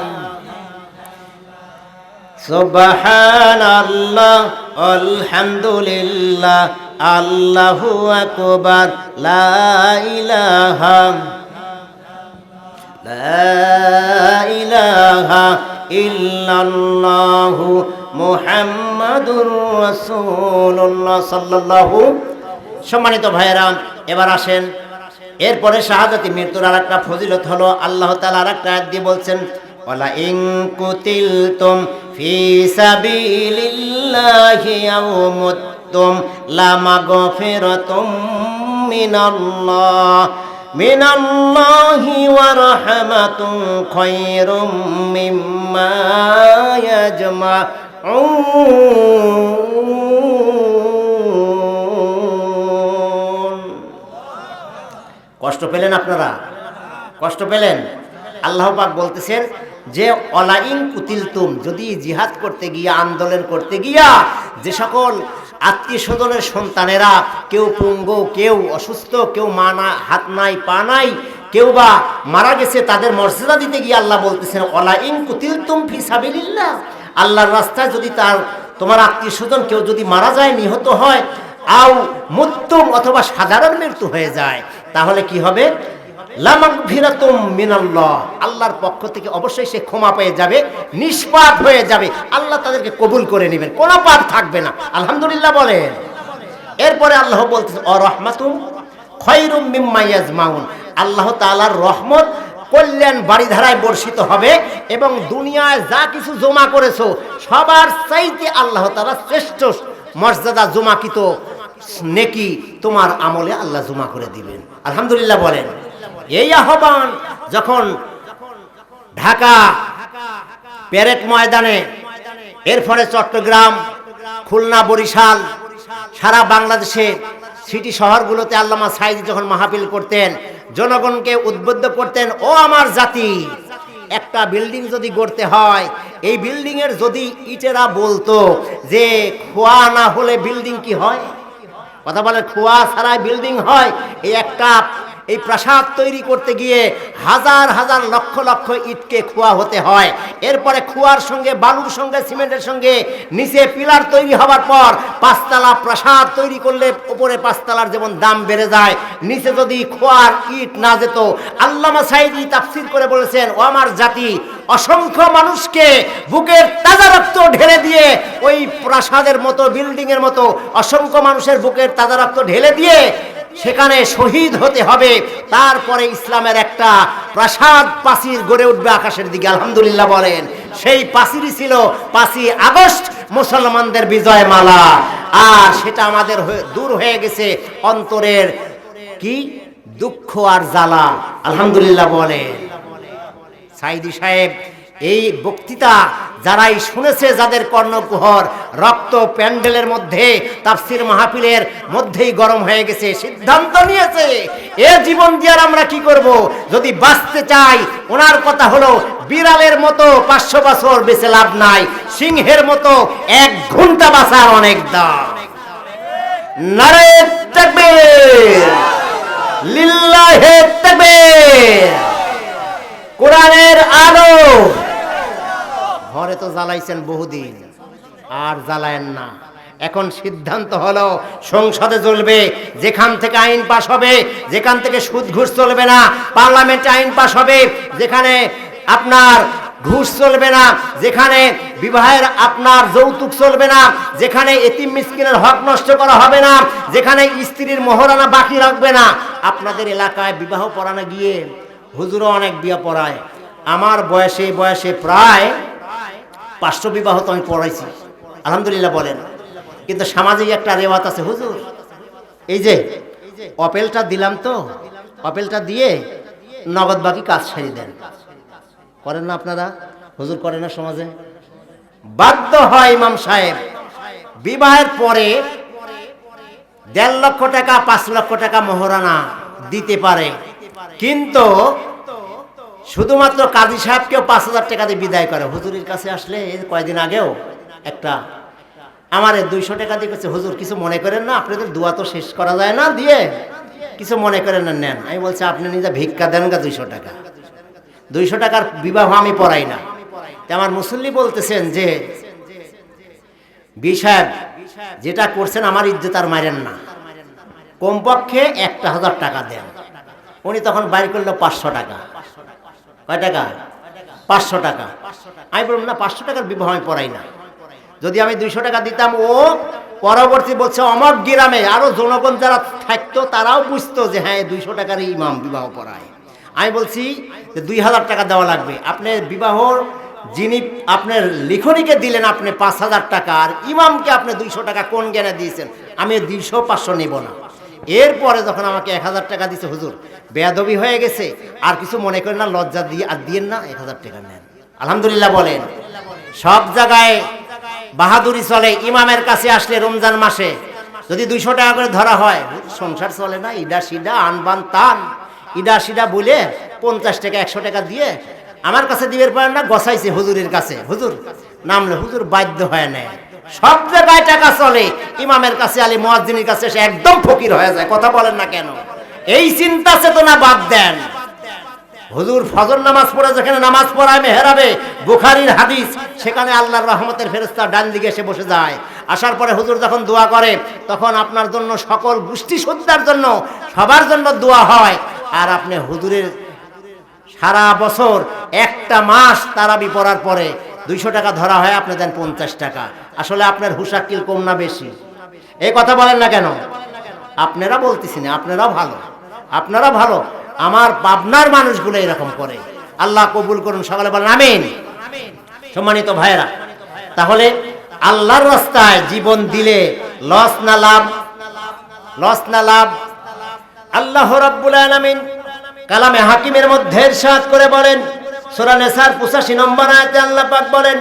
সুবহানাল্লাহ আলহামদুলিল্লাহ আল্লাহু আকবার লা ইলাহা ইল্লাল্লাহু মুহাম্মাদুর রাসূলুল্লাহ সাল্লাল্লাহু। সম্মানিত ভাইয়েরা, এবার আসেন, এরপরে শাহাদাতি মৃত্যুর আরেকটা ফজিলত হলো, আল্লাহ তাআলা আরেকটা আয়াত দিয়ে বলছেন, ওয়ালা ইন কুতিলতুম ফি সাবিলিল্লাহি আও মুততুম লামাগফিরাতুম মিনাল্লাহি ওয়া রাহমাতুন খায়রুম মিম্মা ইয়াজমাউন। কষ্ট পেলেন আপনারা? কষ্ট পেলেন? আল্লাহ পাক বলতেছেন যে অলাইন কুতিলতুম, যদি জিহাদ করতে গিয়া, আন্দোলন করতে গিয়া যে সকল আত্মীয় স্বজনের সন্তানেরা, কেউ পঙ্গু, কেউ অসুস্থ, কেউ হাত নাই পা নাই, কেউ বা মারা গেছে, তাদের মর্যাদা দিতে গিয়ে আল্লাহ বলতেছেন অলাইন কুতিলতুম ফি সাবিলিল্লাহ, আল্লাহর রাস্তায় যদি তোমার আত্মীয় স্বজন কেউ যদি মারা যায়, নিহত হয়, আও মুত্তুম অথবা সাধারণ মৃত্যু হয়ে যায়, তাহলে কি হবে? লামাগফিরাতুম মিনাল্লাহ, আল্লাহর পক্ষ থেকে অবশ্যই সে ক্ষমা পেয়ে যাবে, নিষ্পাপ হয়ে যাবে, আল্লাহ তাদেরকে কবুল করে নেবেন, কোনো পাপ থাকবে না, আলহামদুলিল্লাহ বলেন। এরপরে আল্লাহ বলতেছেন অ রাহমাতুম খায়রুম মিম্মা ইয়াজমাউন, আল্লাহ তাআলার রহমত, কল্যাণ বাড়িধারায় বর্ষিত হবে, এবং দুনিয়ায় যা কিছু জমা করেছো সবার চাইতে আল্লাহ তাআলা শ্রেষ্ঠ মর্যাদা জমাকৃত নেকি তোমার আমলে আল্লাহ জমা করে দিবেন, আলহামদুলিল্লাহ বলেন। এই আহ্বান যখন ঢাকা প্যারেড ময়দানে, এরপরে চট্টগ্রাম, খুলনা, বরিশাল, সারা বাংলাদেশে সিটি শহরগুলোতে আল্লামা সাঈদী যখন মাহফিল করতেন, জনগণকে উদ্বুদ্ধ করতেন, ও আমার জাতি, একটা বিল্ডিং যদি গড়তে হয়, এই বিল্ডিং এর যদি ইটেরা বলতো যে খোয়া না হলে বিল্ডিং কি হয়, কথা বলে খোয়া ছাড়া বিল্ডিং হয়, এই প্রাসাদ তৈরি করতে গিয়ে হাজার হাজার লক্ষ লক্ষ ইটকে খোয়া হতে হয়। এরপরে খোয়ার সঙ্গে বালুর সঙ্গে সিমেন্টের সঙ্গে নিচে পিলার তৈরি হওয়ার পর পাঁচতলা প্রাসাদ তৈরি করলে উপরে পাঁচতলার যেমন দাম বেড়ে যায়, নিচে যদি খোয়ার ইট না যেত, আল্লামা সাঈদী তাফসীর করে বলেছেন, ও আমার জাতি, অসংখ্য মানুষকে বুকের তাজা রক্ত ঢেলে দিয়ে ওই প্রাসাদের মতো বিল্ডিং এর মতো অসংখ্য মানুষের বুকের তাজা রক্ত ঢেলে দিয়ে সেখানে শহীদ হতে হবে, তারপরে ইসলামের একটা প্রাসাদ প্রাচীর গড়ে উঠবে আকাশের দিকে। আলহামদুলিল্লাহ বলেন। সেই প্রাচীরই ছিল 5ই আগস্ট মুসলমানদের বিজয় মালা। আর সেটা আমাদের দূর হয়ে গেছে অন্তরের কি দুঃখ আর জ্বালা। আলহামদুলিল্লাহ বলেন। সাঈদী সাহেব এই বক্তৃতা যারাই শুনেছে, যাদের কর্ণকুহর রক্ত প্যান্ডেলের মধ্যে তাফসীর মাহফিলের মধ্যেই গরম হয়ে গেছে, সিদ্ধান্ত নিয়েছে এ জীবন দিয়ে আমরা কি করব, যদি বাঁচতে চাই। ওনার কথা হলো, বিড়ালের মতো 500 বছর বেঁচে লাভ নাই, সিংহের মতো 1 ঘন্টা বাঁচার অনেক দাম। নারে তাকবীর, লিল্লাহে তাকবীর। কোরআনের আলো ঘরে তো জ্বালাইছেন বহুদিন, আর জ্বালায়েন না। এখন সিদ্ধান্ত হলো সংসদে চলবে, যেখান থেকে আইন পাস হবে, যেখান থেকে সুদ ঘুষ চলবে না, পার্লামেন্টে আইন পাস হবে যেখানে আপনার ঘুষ চলবে না, যেখানে বিবাহের আপনার যৌতুক চলবে না, যেখানে এতিম মিসকিনের হক নষ্ট করা হবে না, যেখানে স্ত্রীর মোহরানা বাকি রাখবে না। আপনাদের এলাকায় বিবাহ পড়ানো গিয়ে হুজুরও অনেক বিয়া পড়ায়। আমার বয়সে প্রায় 500 বিবাহ তো আমি পড়াইছি, আলহামদুলিল্লাহ বলেন। কিন্তু সামাজিক একটা রেওয়াজ আছে, হুজুর এই যে অপেলটা দিলাম, তো অপেলটা দিয়ে নগদ বাকি কাজ সারিয়ে দেন। করেন না আপনারা? হুজুর করে না সমাজে? বাধ্য হয় ইমাম সাহেব বিবাহের পরে 1.5 লক্ষ টাকা 5 লক্ষ টাকা মোহরানা দিতে পারে, কিন্তু শুধুমাত্র কাজী সাহেবকেও 5000 টাকা দিয়ে বিদায় করে। হুজুরের কাছে আসলে কয়েকদিন আগেও একটা আমার 200 টাকা দিয়ে গেছে, হুজুর কিছু মনে করেন না, আপনাদের দোয়া তো শেষ করা যায় না দিয়ে, কিছু মনে করেন না, নেন। আমি বলছি, আপনি নিজে ভিক্ষা দেন গা 200 টাকা, 200 টাকার বিবাহ আমি পড়াই না। আমার মুসল্লি বলতেছেন যে, বি সাহেব যেটা করছেন আমার ইজ্জত আর মারেন না, কমপক্ষে 1000 টাকা দেন। উনি তখন বাইর করলো 500 টাকা। কয় টাকা? 500 টাকা। আমি বললাম, না 500 টাকার বিবাহ আমি পড়াই না। যদি আমি 200 টাকা দিতাম, ও পরবর্তী বলছে অমক গ্রামে আরো জনগণ যারা থাকতো তারাও বুঝতো যে হ্যাঁ 200 টাকার ইমাম বিবাহ পড়ায়। আমি বলছি যে 2000 টাকা দেওয়া লাগবে। আপনি বিবাহর যিনি আপনার লিখনিকে দিলেন আপনি 5000 টাকা, আর ইমামকে আপনি 200 টাকা কোন জ্ঞানে দিয়েছেন? আমি 200-500 নেব না। এরপরে যখন আমাকে 1000 টাকা দিছে, হুজুর বেয়াদবি হয়ে গেছে, আর কিছু মনে করেন না, লজ্জা দিয়ে আর দিয়েন না, 1000 টাকা নেন। আলহামদুলিল্লাহ বলেন। সব জায়গায় বাহাদুরি চলে। ইমামের কাছে আসলে রমজান মাসে যদি 200 টাকা করে ধরা হয়, সংসার চলে না, ইডা সিডা আনবান তান ইডা সিডা বলে 50 টাকা 100 টাকা দিয়ে আমার কাছে দিবের পারেন না, গছাইছে হুজুরের কাছে, হুজুর নামলে হুজুর বাধ্য হয় না। সব জায়গায় টাকা চলে, ইমামের কাছে আলী মুয়াজ্জিনের কাছে সে একদম ফকির হয়ে যায়। কথা বলেন না কেন? এই চিন্তা চেতনা বাদ দেন। হুজুর ফজর নামাজ পড়ে যেখানে নামাজ পড়ায় মেহরাবে, বুখারীর হাদিস, সেখানে আল্লাহর রহমতের ফেরেশতা ডান দিকে এসে বসে যায়। আসার পরে হুজুর যখন দোয়া করে, তখন আপনার জন্য সকল গোষ্ঠী সদ্যার জন্য সবার জন্য দোয়া হয়। আর আপনি হুজুরের সারা বছর একটা মাস তারাবি পড়ার পরে 200 টাকা ধরা হয়, আপনি দেন 50 টাকা। আসলে আপনার হুশাকিল কম না বেশি? এই কথা বলেন না কেন? আপনারা বলতেছি না, আপনারা ভালো। আমার পাবনার মানুষগুলো এরকম করে। আল্লাহ কবুল করুন, সকালে বলেন আমিন। সম্মানিত ভাইয়েরা, তাহলে আল্লাহর রাস্তায় জীবন দিলে লস না লাভ? লস না লাভ? আল্লাহ রাব্বুল আলামিন কালামে হাকিমের মধ্যে ইরশাদ করে বলেন, সূরা নিসার 85 নম্বর আয়াতে আল্লাহ পাক বলেন,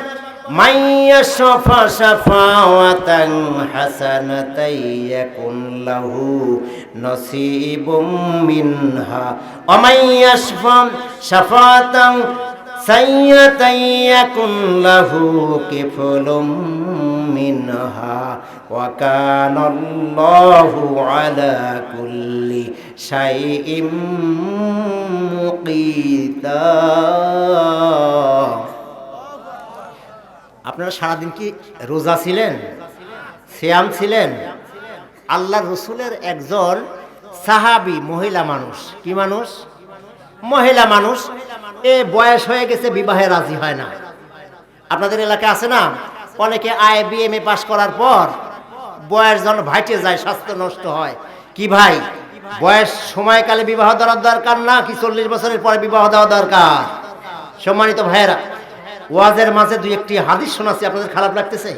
মাইয়াশফা শাফাওয়াতান হাসানাতাই ইয়াকুন লাহু নসিবুম মিনহা ওয়া মাইয়াশফা শাফাতান সাইয়াতান ইয়াকুন লাহু কিফলুম মিনহা ওয়া কানা আল্লাহু আলা কুল্লি শাইইন মুকিতা। আপনারা সারাদিন কি রোজা ছিলেন, সিয়াম ছিলেন? আল্লাহর রসুলের একজন সাহাবী মহিলা মানুষ, কি মানুষ? মহিলা মানুষ, এ বয়স হয়ে গেছে, বিবাহে রাজি হয় না। আপনাদের এলাকায় আছে না, অনেকে IBM পাস করার পর বয়স যখন ভাইটে যায়, স্বাস্থ্য নষ্ট হয়। কি ভাই, বয়স সময়কালে বিবাহ দেওয়ার দরকার না কি 40 বছরের পরে বিবাহ দেওয়া দরকার? সম্মানিত ভাইয়েরা, ওয়াজের মাঝে দুই একটি হাদিস শোনাচ্ছি, আপনাদের খারাপ লাগতেছে?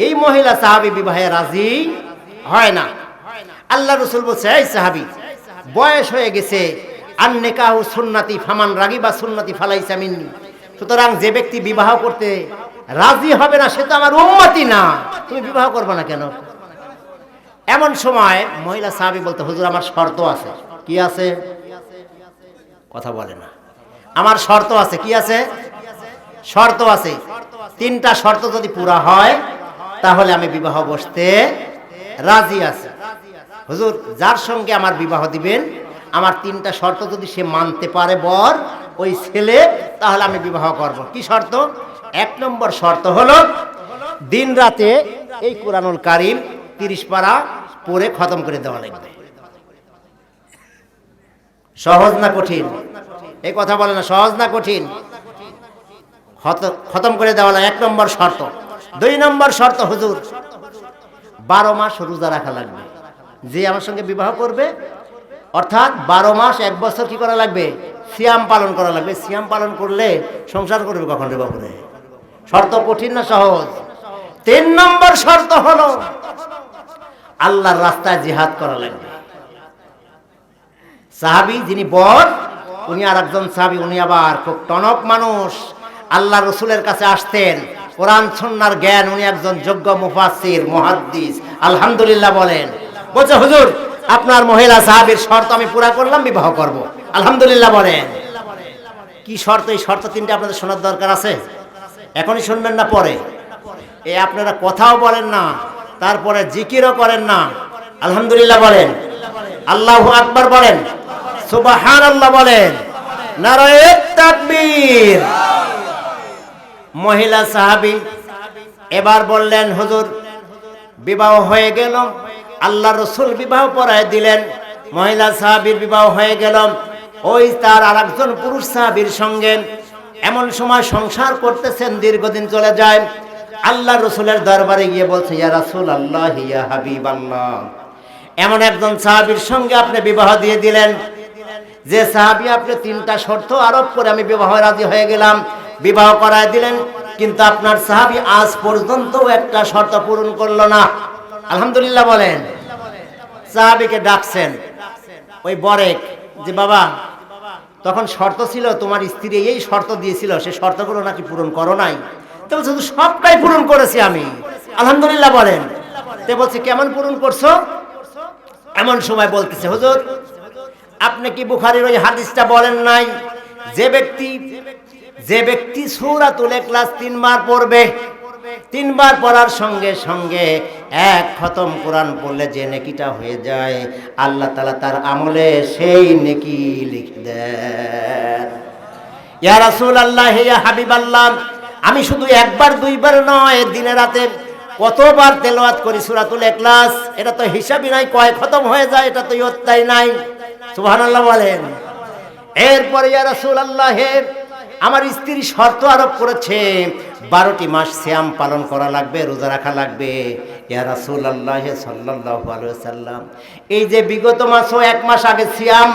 এই মহিলা সাহাবী বিবাহে রাজি হয় না। আল্লাহ রসুল বলছে, এই সাহাবী, বয়স হয়ে গেছে, আন নিকাহু সুন্নতি ফামান রাগিবা সুন্নতি ফালাইসা মিন্নি। সুতরাং যে ব্যক্তি বিবাহ করতে রাজি হবে না সে তো আমার উম্মতি না, তুমি বিবাহ করবে না কেন? এমন সময় মহিলা সাহাবী বলতে, হুজুর আমার শর্ত আছে। কি আছে? কথা বলে না। আমার শর্ত আছে। কি আছে? শর্ত আছে। 3টা শর্ত যদি পুরা হয় তাহলে আমি বিবাহ বসতে রাজি আছি। হুজুর, যার সঙ্গে আমার বিবাহ দিবেন, আমার 3টা শর্ত যদি সে মানতে পারে বর, ওই ছেলে, তাহলে আমি বিবাহ করব। কি শর্ত? 1 নম্বর শর্ত হলো দিন রাতে এই কুরআনুল কারীম 30 পারা পড়ে খতম করে দেওয়া লাগবে। সহজ না কঠিন? এই কথা বলে না, সহজ না কঠিন? খতম করে দেওয়া লাগে 1 নম্বর শর্ত। 2 নম্বর শর্ত, হুজুর 12 মাস রোজা রাখা লাগবে। যে আমার সঙ্গে বিবাহ করবে, অর্থাৎ 12 মাস 1 বছর কি করা লাগবে? সিয়াম পালন করা লাগবে। সিয়াম পালন করলে সংসার করবে কখন রে বাপুরে? শর্ত কঠিন না সহজ? 3 নম্বর শর্ত হলো আল্লাহর রাস্তায় জিহাদ করা লাগবে। সাহাবী যিনি বর, উনি আর একজন সাহাবী, উনি আবার খুব টনক মানুষ, আল্লাহ রসুলের কাছে আসতেন, কোরআন সুন্নাহর জ্ঞান, উনি একজন যোগ্য মুফাসসির, মুহাদ্দিস। আলহামদুলিল্লাহ বলেন। বলছে, হুজুর আপনার মহিলা সাহাবীর শর্ত আমি পুরা করলাম, বিবাহ করব। আলহামদুলিল্লাহ বলেন। কি শর্ত? এই শর্ত 3টা আপনাদের শোনার দরকার আছে। এখনই শুনবেন না পরে? এই আপনারা কথাও বলেন না, তারপরে জিকিরও করেন না। আলহামদুলিল্লাহ বলেন, আল্লাহু আকবার বলেন, সুবহানাল্লাহ বলেন, নারায়ে তাকবীর। মহিলা সাহাবী এবার বললেন, হুজুর বিবাহ হয়ে গেল, আল্লাহ রসুল বিবাহ পড়ায় দিলেন, মহিলা সাহাবীর বিবাহ হয়ে গেল, ওই তার আরেকজন পুরুষ সাহাবীর সঙ্গে। এমন সময় সংসার করতেছেন, দীর্ঘদিন চলে যায়। আল্লাহ রসুলের দরবারে গিয়ে বলছে, ইয়া রাসূলুল্লাহ, ইয়া হাবিবাল্লাহ, এমন একজন সাহাবীর সঙ্গে আপনি বিবাহ দিয়ে দিলেন, যে সাহাবী আপনি 3টা শর্ত আরোপ করে আমি বিবাহ রাজি হয়ে গেলাম, বিবাহ করায় দিলেন, কিন্তু আপনার সাহাবী আজ পর্যন্ত একটা শর্ত পূরণ করলো না। আলহামদুলিল্লাহ বলেন। সাহাবীকে ডাকছেন, ওই বরেক, যে বাবা, তখন শর্ত ছিল তোমার স্ত্রী এই শর্ত দিয়েছিল, সে শর্তগুলো নাকি পূরণ করো নাই? তো বলছে, সবটাই পূরণ করেছি আমি। আলহামদুলিল্লাহ বলেন। তে বলছে, কেমন পূরণ করছো? এমন সময় বলতেছে, হুজুর আপনি কি বুখারীর ওই হাদিসটা বলেন নাই, যে ব্যক্তি সূরাতুল ইখলাস 3 বার পড়বে, 3 বার পড়ার সঙ্গে সঙ্গে 1 খতম কোরআন পড়লে যে নেকিটা হয়ে যায়, আল্লাহ তাআলা তার আমলে সেই নেকি লিখে দেন। ইয়া রাসূলুল্লাহ, ইয়া হাবিবাল্লাহ, আমি শুধু 1 বার 2 বার নয়, দিনে রাতে কতবার তেলাওয়াত করি সূরাতুল ইখলাস, এটা তো হিসাবই নাই, কয় খতম হয়ে যায় এটা তো ইয়ত্তাই নাই। সুবহানাল্লাহ বলেন। এরপরে ইয়া রাসূলুল্লাহ, আমার স্ত্রী শর্ত আরোপ করেছে 12টি মাস সিয়াম পালন করা লাগবে, রোজা রাখা লাগবে। ইয়া রাসূলুল্লাহ সাল্লাল্লাহু আলাইহি ওয়াসাল্লাম, এই যে বিগত মাসও 1 মাস আগে সিয়াম,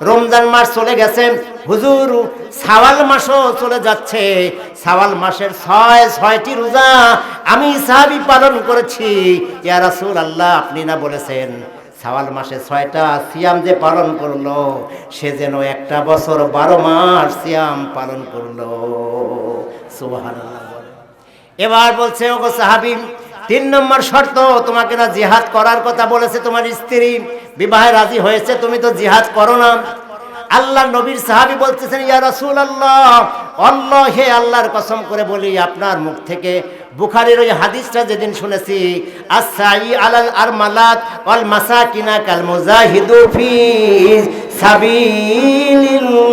রমজান মাস চলে গেছে, হুজুর শাওয়াল মাসও চলে যাচ্ছে, শাওয়াল মাসের 6টি রোজা আমি সাহাবী পালন করেছি। ইয়া রাসূলুল্লাহ, আপনি না বলেছেন শাওয়াল মাসে 6টা সিয়াম যে পালন করলো, সে যেন একটা বছর 12 মাস সিয়াম পালন করলো। সুবহানাল্লাহ। এবার বলছে, ওগো সাহাবী, 3 নম্বর শর্ত, তোমাকে না জিহাদ করার কথা বলেছে তোমার স্ত্রী, বিবাহে রাজি হয়েছে, তুমি তো জিহাদ করো না। আল্লাহ নবীর সাহাবী বলতেছেন, ইয়া রাসূলুল্লাহ, আল্লাহ, হে আল্লাহর কসম করে বলি, আপনার মুখ থেকে বুখারীর ওই হাদিসটা যেদিন শুনেছি, as-সাই আলাল আরমালাত ওয়াল মাসাকিনা কাল মুজাহিদু ফি সাবিলিল্লাহ।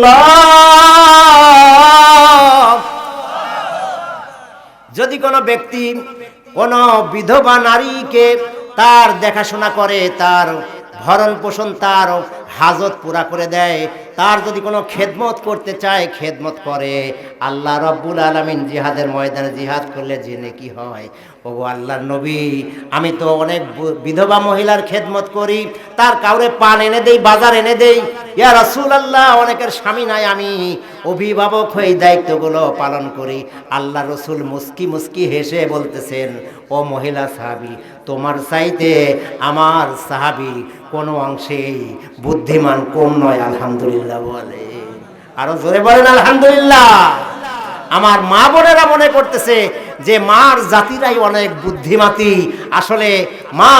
যদি কোনো ব্যক্তি কোনো বিধবা নারীকে তার দেখাশোনা করে, তার ভরণ পোষণ, তার হাজত পুরা করে দেয়, তার যদি কোনো খেদমত করতে চায়, খেদমত করে, আল্লাহ রব্বুল আলামিন জিহাদের ময়দানে জিহাদ করলে যে নেকি হয়। ওগো আল্লাহর নবী, আমি তো অনেক বিধবা মহিলার খেদমত করি, তার কাউরে পান এনে দেই, বাজার এনে দেই। ইয়া রাসূলুল্লাহ, অনেকের স্বামী নাই, আমি অভিভাবক হয়ে দায়িত্বগুলো পালন করি। আল্লাহ রসুল মুস্কি মুস্কি হেসে বলতেছেন, ও মহিলা সাহাবী, তোমার চাইতে আমার সাহাবী কোনো অংশেই বুদ্ধিমান কম নয়। আলহামদুলিল্লাহ বলে, আরো জোরে বলেন আলহামদুলিল্লাহ। আমার মা বোনেরা মনে করতেছে যে মার জাতিরাই অনেক বুদ্ধিমতী। আসলে মা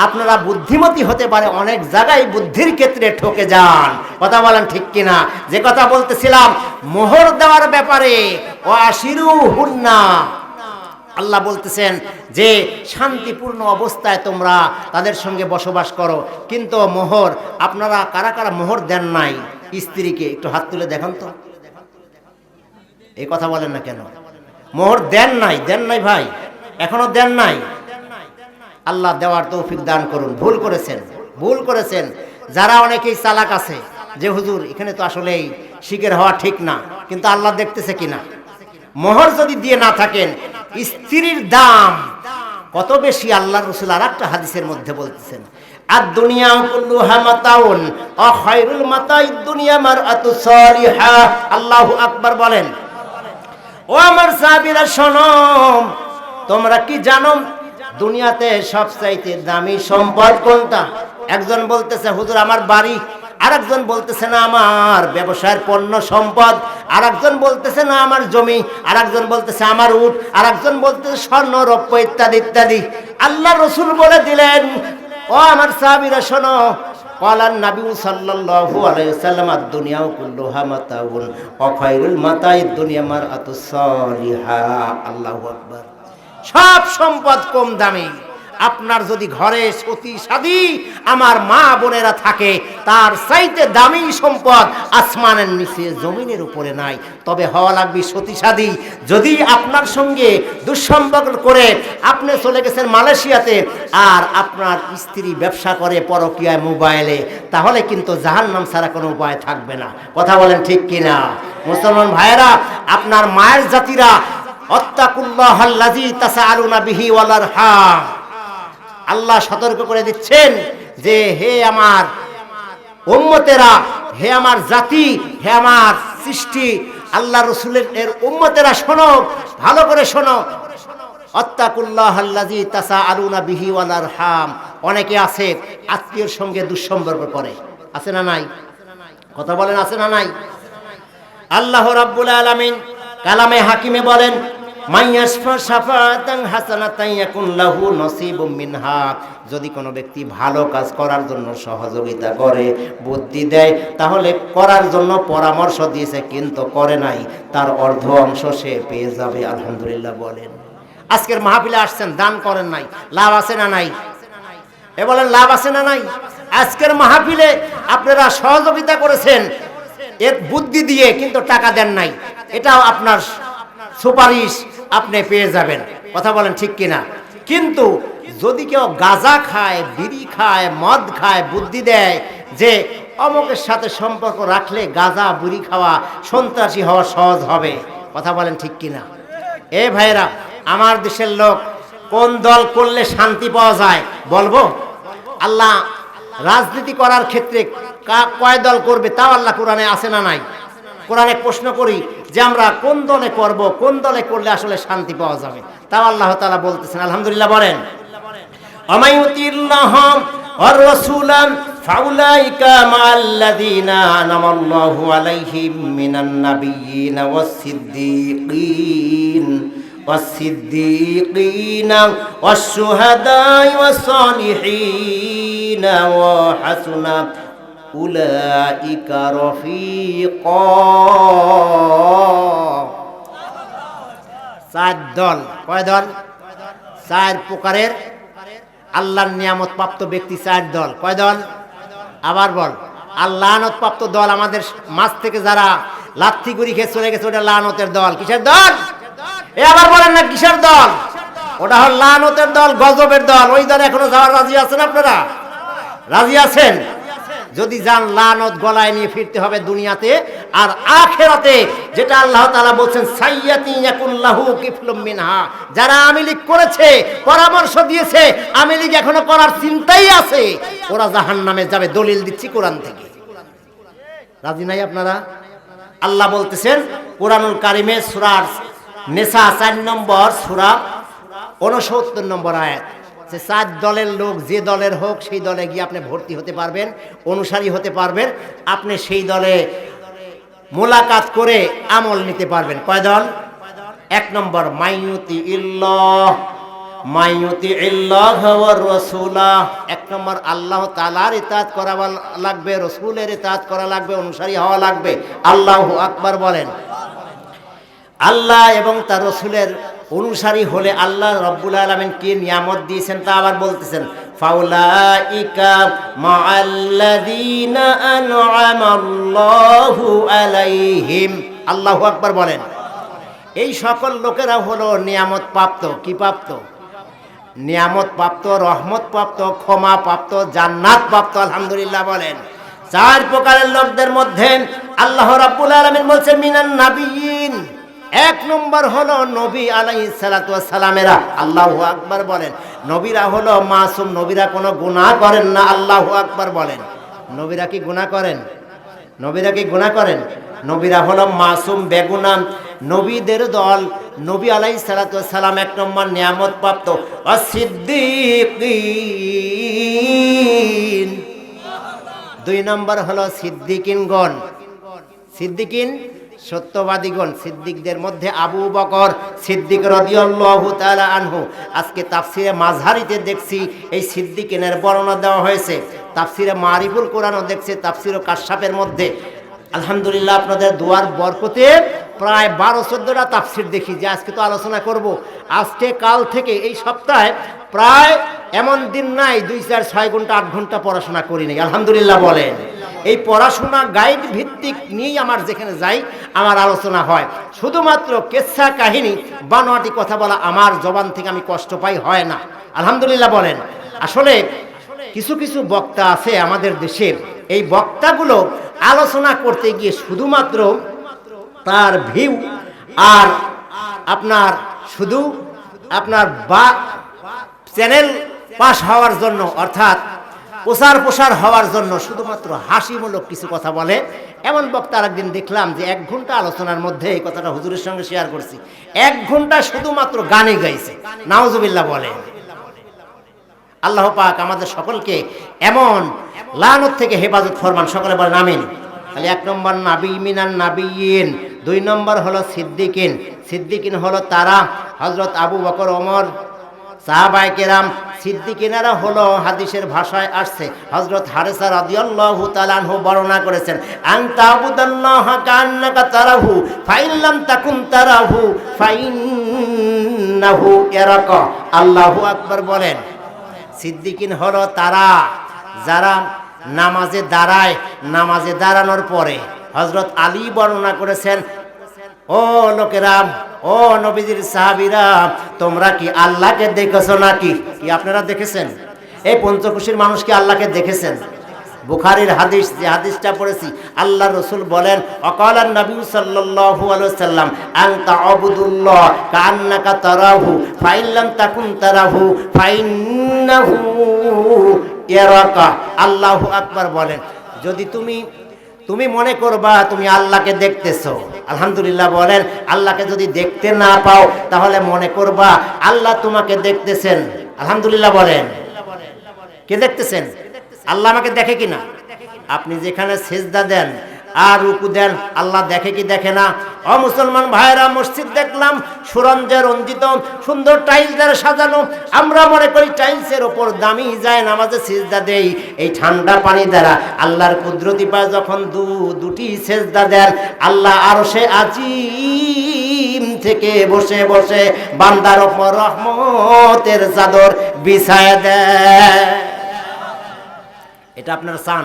আপনারা বুদ্ধিমতী হতে পারে, অনেক জায়গায় বুদ্ধির ক্ষেত্রে ঠকে যান। কথা বলেন ঠিক কিনা? যে কথা বলতেছিলাম মোহর দেওয়ার ব্যাপারে, ও আশিরু হুন্না, আল্লাহ বলতেছেন যে শান্তিপূর্ণ অবস্থায় তোমরা তাদের সঙ্গে বসবাস করো, কিন্তু মোহর আপনারা কারা কারা মোহর দেন নাই স্ত্রীকে? একটু হাত তুলে দেখান তো। এই কথা বলেন না কেন? মোহর দেন নাই? দেন নাই ভাই, এখনো দেন নাই। আল্লাহ দেওয়ার তৌফিক দান করুন। ভুল করেছেন, ভুল করেছেন। যারা অনেকেই চালাক আছে যে হুজুর এখানে তো আসলেই শিকের হওয়া ঠিক না, কিন্তু আল্লাহ দেখতেছে কিনা। মোহর যদি দিয়ে না থাকেন, স্ত্রীর দাম কত বেশি আল্লাহ রাসূল আরেকটা হাদিসের মধ্যে বলতেছেন, আর দুনিয়া কুল্লুহা মাতাউন ওয়া খায়রুল মাতাইদ দুনিয়া মারআতু সালিহা। আল্লাহু আকবার বলেন। ও আমার সাহাবীরা শোনো, তোমরা কি জানো দুনিয়াতে সবচাইতে দামি সম্পদ কোনটা? একজন বলতেছে হুজুর আমার বাড়ি, আরেকজন বলতেছে না আমার ব্যবসায়ের পণ্য সম্পদ, আরেকজন বলতেছে না আমার জমি, আরেকজন বলতেছে আমার উট, আরেকজন বলতেছে স্বর্ণ রৌপ্য ইত্যাদি ইত্যাদি। আল্লাহ রাসূল বলে দিলেন, ও আমার সাহাবীরা শোনো, ক্বালান নবী সাল্লাল্লাহু আলাইহি ওয়াসাল্লাম, আদ-দুনিয়া কুল্লুহা মাতাউন ওয়া খায়রুল মাতাইদ দুনিয়া মারআতুস সালিহা। আল্লাহু আকবার। সব সম্পদ কম দামি। আপনার যদি ঘরে সতী সাদী আমার মা বোনেরা থাকে, তার চাইতে দামি সম্পদ আসমানের নিচে জমিনের উপরে নাই। তবে হওয়া লাগবে সতী সাদী। যদি আপনার সঙ্গে দুঃসম্পর্ক করে আপনি চলে গেছেন মালয়েশিয়াতে, আর আপনার স্ত্রী ব্যবসা করে পরকীয়ায় মোবাইলে, তাহলে কিন্তু জাহান্নাম ছাড়া কোনো উপায় থাকবে না। কথা বলেন ঠিক কিনা? মুসলমান ভাইয়েরা, আপনার মায়ের জাতিরা, অত্তাকুল্লাহাল্লাযী তাসাআলুনা বিহি ওয়াল আরহাম, আল্লাহ সতর্ক করে দিচ্ছেন যে হে আমার উম্মতেরা, হে আমার জাতি, হে আমার সৃষ্টি, আল্লাহ রাসূলের এর উম্মতেরা শোনো, ভালো করে শোনো। অত্তাকুল্লাহাল্লাযী তাসাআলুনা বিহি ওয়াল আরহাম। অনেকে আছে আত্মীয়র সঙ্গে দুঃসম্পর্ক করে, আছে না নাই? কথা বলেন, আছে না নাই? আল্লাহ রাব্বুল আলামিন কালামে হাকিমে বলেন, মাইয়াশফা শাফাতান হাসানাতান ইয়াকুন লাহু নসিবুম মিনহা। যদি কোনো ব্যক্তি ভালো কাজ করার জন্য সহযোগিতা করে, বুদ্ধি দেয়, তাহলে করার জন্য পরামর্শ দিয়েছে কিন্তু করে নাই, তার অর্ধ অংশ সে পেয়ে যাবে। আলহামদুলিল্লাহ বলেন। আজকের মাহফিলে আসছেন, দান করেন নাই, লাভ আছে না নাই? এ বলেন, লাভ আছে না নাই? আজকের মাহফিলে আপনারা সহযোগিতা করেছেন এক বুদ্ধি দিয়ে, কিন্তু টাকা দেন নাই, এটাও আপনার সুপারিশ আপনি পেয়ে যাবেন। কথা বলেন ঠিক কিনা? কিন্তু যদি কেউ গাঁজা খায়, বিড়ি খায়, মদ খায়, বুদ্ধি দেয় যে অমুকের সাথে সম্পর্ক রাখলে গাঁজা বিড়ি খাওয়া, সন্ত্রাসী হওয়া সহজ হবে। কথা বলেন ঠিক কিনা? এ ভাইরা, আমার দেশের লোক কোন দল করলে শান্তি পাওয়া যায় বলবো? আল্লাহ রাজনীতি করার ক্ষেত্রে কয় দল করবে তাও আল্লাহ কোরআনে আছে না নাই? কোরআনে প্রশ্ন করি যে আমরা কোন দলে করব, কোন দলে করলে আসলে শান্তি পাওয়া যাবে, তাও আল্লাহ তাআলা বলতেছেন। আলহামদুলিল্লাহ বলেন। আমাইয়ুতিল্লাহ ওয়ার রাসূলান ফাউলাইকা মাআল্লাযীনা আনামাল্লাহু আলাইহিম মিনান নাবিয়্যিনা ওয়াস-সিদ্দীকিনা ওয়াশ-শুহাদা'i ওয়াস-সালিহিনা ওয়া হাসুনা উলাইকা রফিকা। চার দল, কয় দল? চার প্রকারের আল্লাহর নিয়ামত প্রাপ্ত ব্যক্তি, চার দল। কয় দল? আবার বল। আর লানত প্রাপ্ত দল আমাদের মাছ থেকে যারা লাথি গুড়ি খেয়ে চলে গেছে, ওটা লানতের দল। কিসের দল? এ আবার বলেন না কিসের দল? ওটা হল লানতের দল, গজবের দল। ওই দল এখনো যাওয়ার রাজি আছেন আপনারা? রাজি আছেন? যদি যান, লানত গলায় নিয়ে ফিরতে হবে দুনিয়াতে আর আখিরাতে। যেটা আল্লাহ তাআলা বলছেন, সাইয়াতি ইয়াকুল্লাহু কিফলুম মিনহা। যারা আমিলিক করেছে, পরামর্শ দিয়েছে, আমিলিক এখনো করার চিন্তাই আছে, ওরা জাহান্নামে যাবে। দলিল দিচ্ছি কোরআন থেকে। রাজি নাই আপনারা? আল্লাহ বলতেছেন কোরআনুল কারিমে সূরা নিসা 4 নম্বর সূরা 69 নম্বর আয়াত, যে চার দলের লোক যে দলের হোক সেই দলে গিয়ে আপনি ভর্তি হতে পারবেন, অনুসারী হতে পারবেন, আপনি সেই দলে মোলাকাত করে আমল নিতে পারবেন। কয় দল? 1 নম্বর মাইয়ুতি ইল্লাহ, মাইয়ুতি ইল্লাহ ওয়া রাসূলা। 1 নম্বর আল্লাহ তাআলার ইতাআত করা লাগবে, রাসূলের ইতাআত করা লাগবে, অনুসারী হওয়া লাগবে। আল্লাহু আকবার বলেন। আল্লাহ এবং তার রাসূলের অনুসারী হলে আল্লাহ রাব্বুল আলামিন কি নিয়ামত দিয়েছেন তা আবার বলতেছেন, ফাউলাইকা মাআল্লাযীনা আন'আমাল্লাহু আলাইহিম। আল্লাহু আকবার বলেন। এই সকল লোকেরা হলো নিয়ামত প্রাপ্ত। কি প্রাপ্ত? নিয়ামত প্রাপ্ত, রহমত প্রাপ্ত, ক্ষমা প্রাপ্ত, জান্নাত প্রাপ্ত। আলহামদুলিল্লাহ বলেন। চার প্রকারের লোকদের মধ্যে আল্লাহ রাব্বুল আলামিন বলছেন মিনান নাবিয়িন। 1 নম্বর হলো নবী আলাইহিস সালাতু ওয়াস সালামেরা। আল্লাহু আকবার বলেন। নবীরা হলো মাসুম, নবীরা কোনো গুনাহ করেন না। আল্লাহু আকবার বলেন। নবীরা কি গুনাহ করেন? নবীরা কি গুনাহ করেন? নবীরা হলো মাসুম, বেগুনাহ। নবীদের দল নবী আলাইহিস সালাতু ওয়াস সালাম 1 নম্বর নিয়ামত প্রাপ্ত। সিদ্দিকিন। 2 নম্বর হলো সিদ্দিকিনগণ। সিদ্দিকিন সত্যবাদীগণ। সিদ্দিকদের মধ্যে আবু বকর সিদ্দিক রাদিয়াল্লাহু তাআলা আনহু। আজকে তাফসিরে মাযহারিতে দেখছি এই সিদ্দিকিনের বর্ণনা দেওয়া হয়েছে। তাফসিরে মারিফুল কোরআনও দেখছে, তাফসিরে কাশফের মধ্যে। আলহামদুলিল্লাহ আপনাদের দোয়ার বরকতে প্রায় 12-14টা তাফসির দেখি, যে আজকে তো আলোচনা করব। আজকে কাল থেকে এই সপ্তাহে প্রায় এমন দিন নাই 2, 4, 6 ঘন্টা 8 ঘন্টা পড়াশোনা করি নাই। আলহামদুলিল্লাহ বলেন। এই পড়াশোনা গাইড ভিত্তিক নিয়েই আমার যেখানে যাই আমার আলোচনা হয়। শুধুমাত্র কেচ্ছা কাহিনী বানোয়াটি কথা বলা আমার জবান থেকে আমি কষ্ট পাই, হয় না। আলহামদুলিল্লাহ বলেন। আসলে কিছু কিছু বক্তা আছে আমাদের দেশে, এই বক্তাগুলো আলোচনা করতে গিয়ে শুধুমাত্র তার ভিউ আর আপনার শুধু আপনার চ্যানেল পাস হওয়ার জন্য, অর্থাৎ প্রসার হওয়ার জন্য শুধুমাত্র হাসিমূলক কিছু কথা বলে। এমন বক্তা একদিন দেখলাম যে 1 ঘন্টা আলোচনার মধ্যে এই কথাটা হুজুরের সঙ্গে শেয়ার করছি, 1 ঘন্টা শুধুমাত্র গানে গাইছে। নাউজুবিল্লাহ বলে। আল্লাহ পাক আমাদের সকলকে এমন লানত থেকে হেফাজত ফরমান। সকলে বলেন আমিন। তাহলে 1 নম্বর নাবী মিনান নাবিয়িন। 2 নম্বর হলো সিদ্দিকিন। সিদ্দিকিন হলো তারা হযরত আবু বকর, ওমর, সাহাবায়ে কেরাম। সিদ্দিকিনারা হলো হাদিসের ভাষায় আসছে, হযরত হারেসা রাদিয়াল্লাহু তাআলা আনহু বর্ণনা করেছেন, আনতা আবুদাল্লাহা কান্নাকা তারাহু ফাইন লাম তাকুন তারাহু ফাইন্নাহু ইয়ারাকা। আল্লাহু আকবার বলেন। সিদ্দিকিন হলো তারা যারা নামাজে দাঁড়ায়, নামাজে দাঁড়ানোর পরে হযরত আলী বর্ণনা করেছেন, ও লোকেরা, ও নবীজির সাহাবীরা, তোমরা কি আল্লাহকে দেখেছো নাকি? কি আপনারা দেখেছেন? এই পঞ্চকোষীর মানুষ কি আল্লাহকে দেখেছেন? বুখারীর হাদিস, যে হাদিসটা পড়েছি, আল্লাহর রাসূল বলেন, অকালান নবী সাল্লাল্লাহু আলাইহি ওয়াসাল্লাম আনতা আবুদুল্লাহ কান্নাকা তারাহু ফাইন লাম তাকুন তারাহু ফাইন্নাহু ইয়ারাকা। আল্লাহু আকবার বলেন। যদি তুমি মনে করবা তুমি আল্লাহকে দেখতেছো, আলহামদুলিল্লাহ বলেন। আল্লাহকে যদি দেখতে না পাও তাহলে মনে করবা আল্লাহ তোমাকে দেখতেছেন। আলহামদুলিল্লাহ বলেন। কে দেখতেছেন? আল্লাহ আমাকে দেখে কিনা? আপনি যেখানে সেজদা দেন আর রুকু দেন, আল্লাহ দেখে কি দেখে না? ও মুসলমান ভাইরা, মসজিদ দেখলাম সুরঞ্জে রঞ্জিত, সুন্দর টাইলস দ্বারা সাজানো। আমরা মনে করি টাইলসের ওপর দামি যায় নামাজে সিজদা দেই। এই ঠান্ডা পানি দ্বারা আল্লাহর কুদরতি পায় যখন দুটি সিজদা দেন, আল্লাহ আরশে আজিম থেকে বসে বসে বান্দার ওপর রহমতের চাদর বিছায় দেয়। এটা আপনারা চান?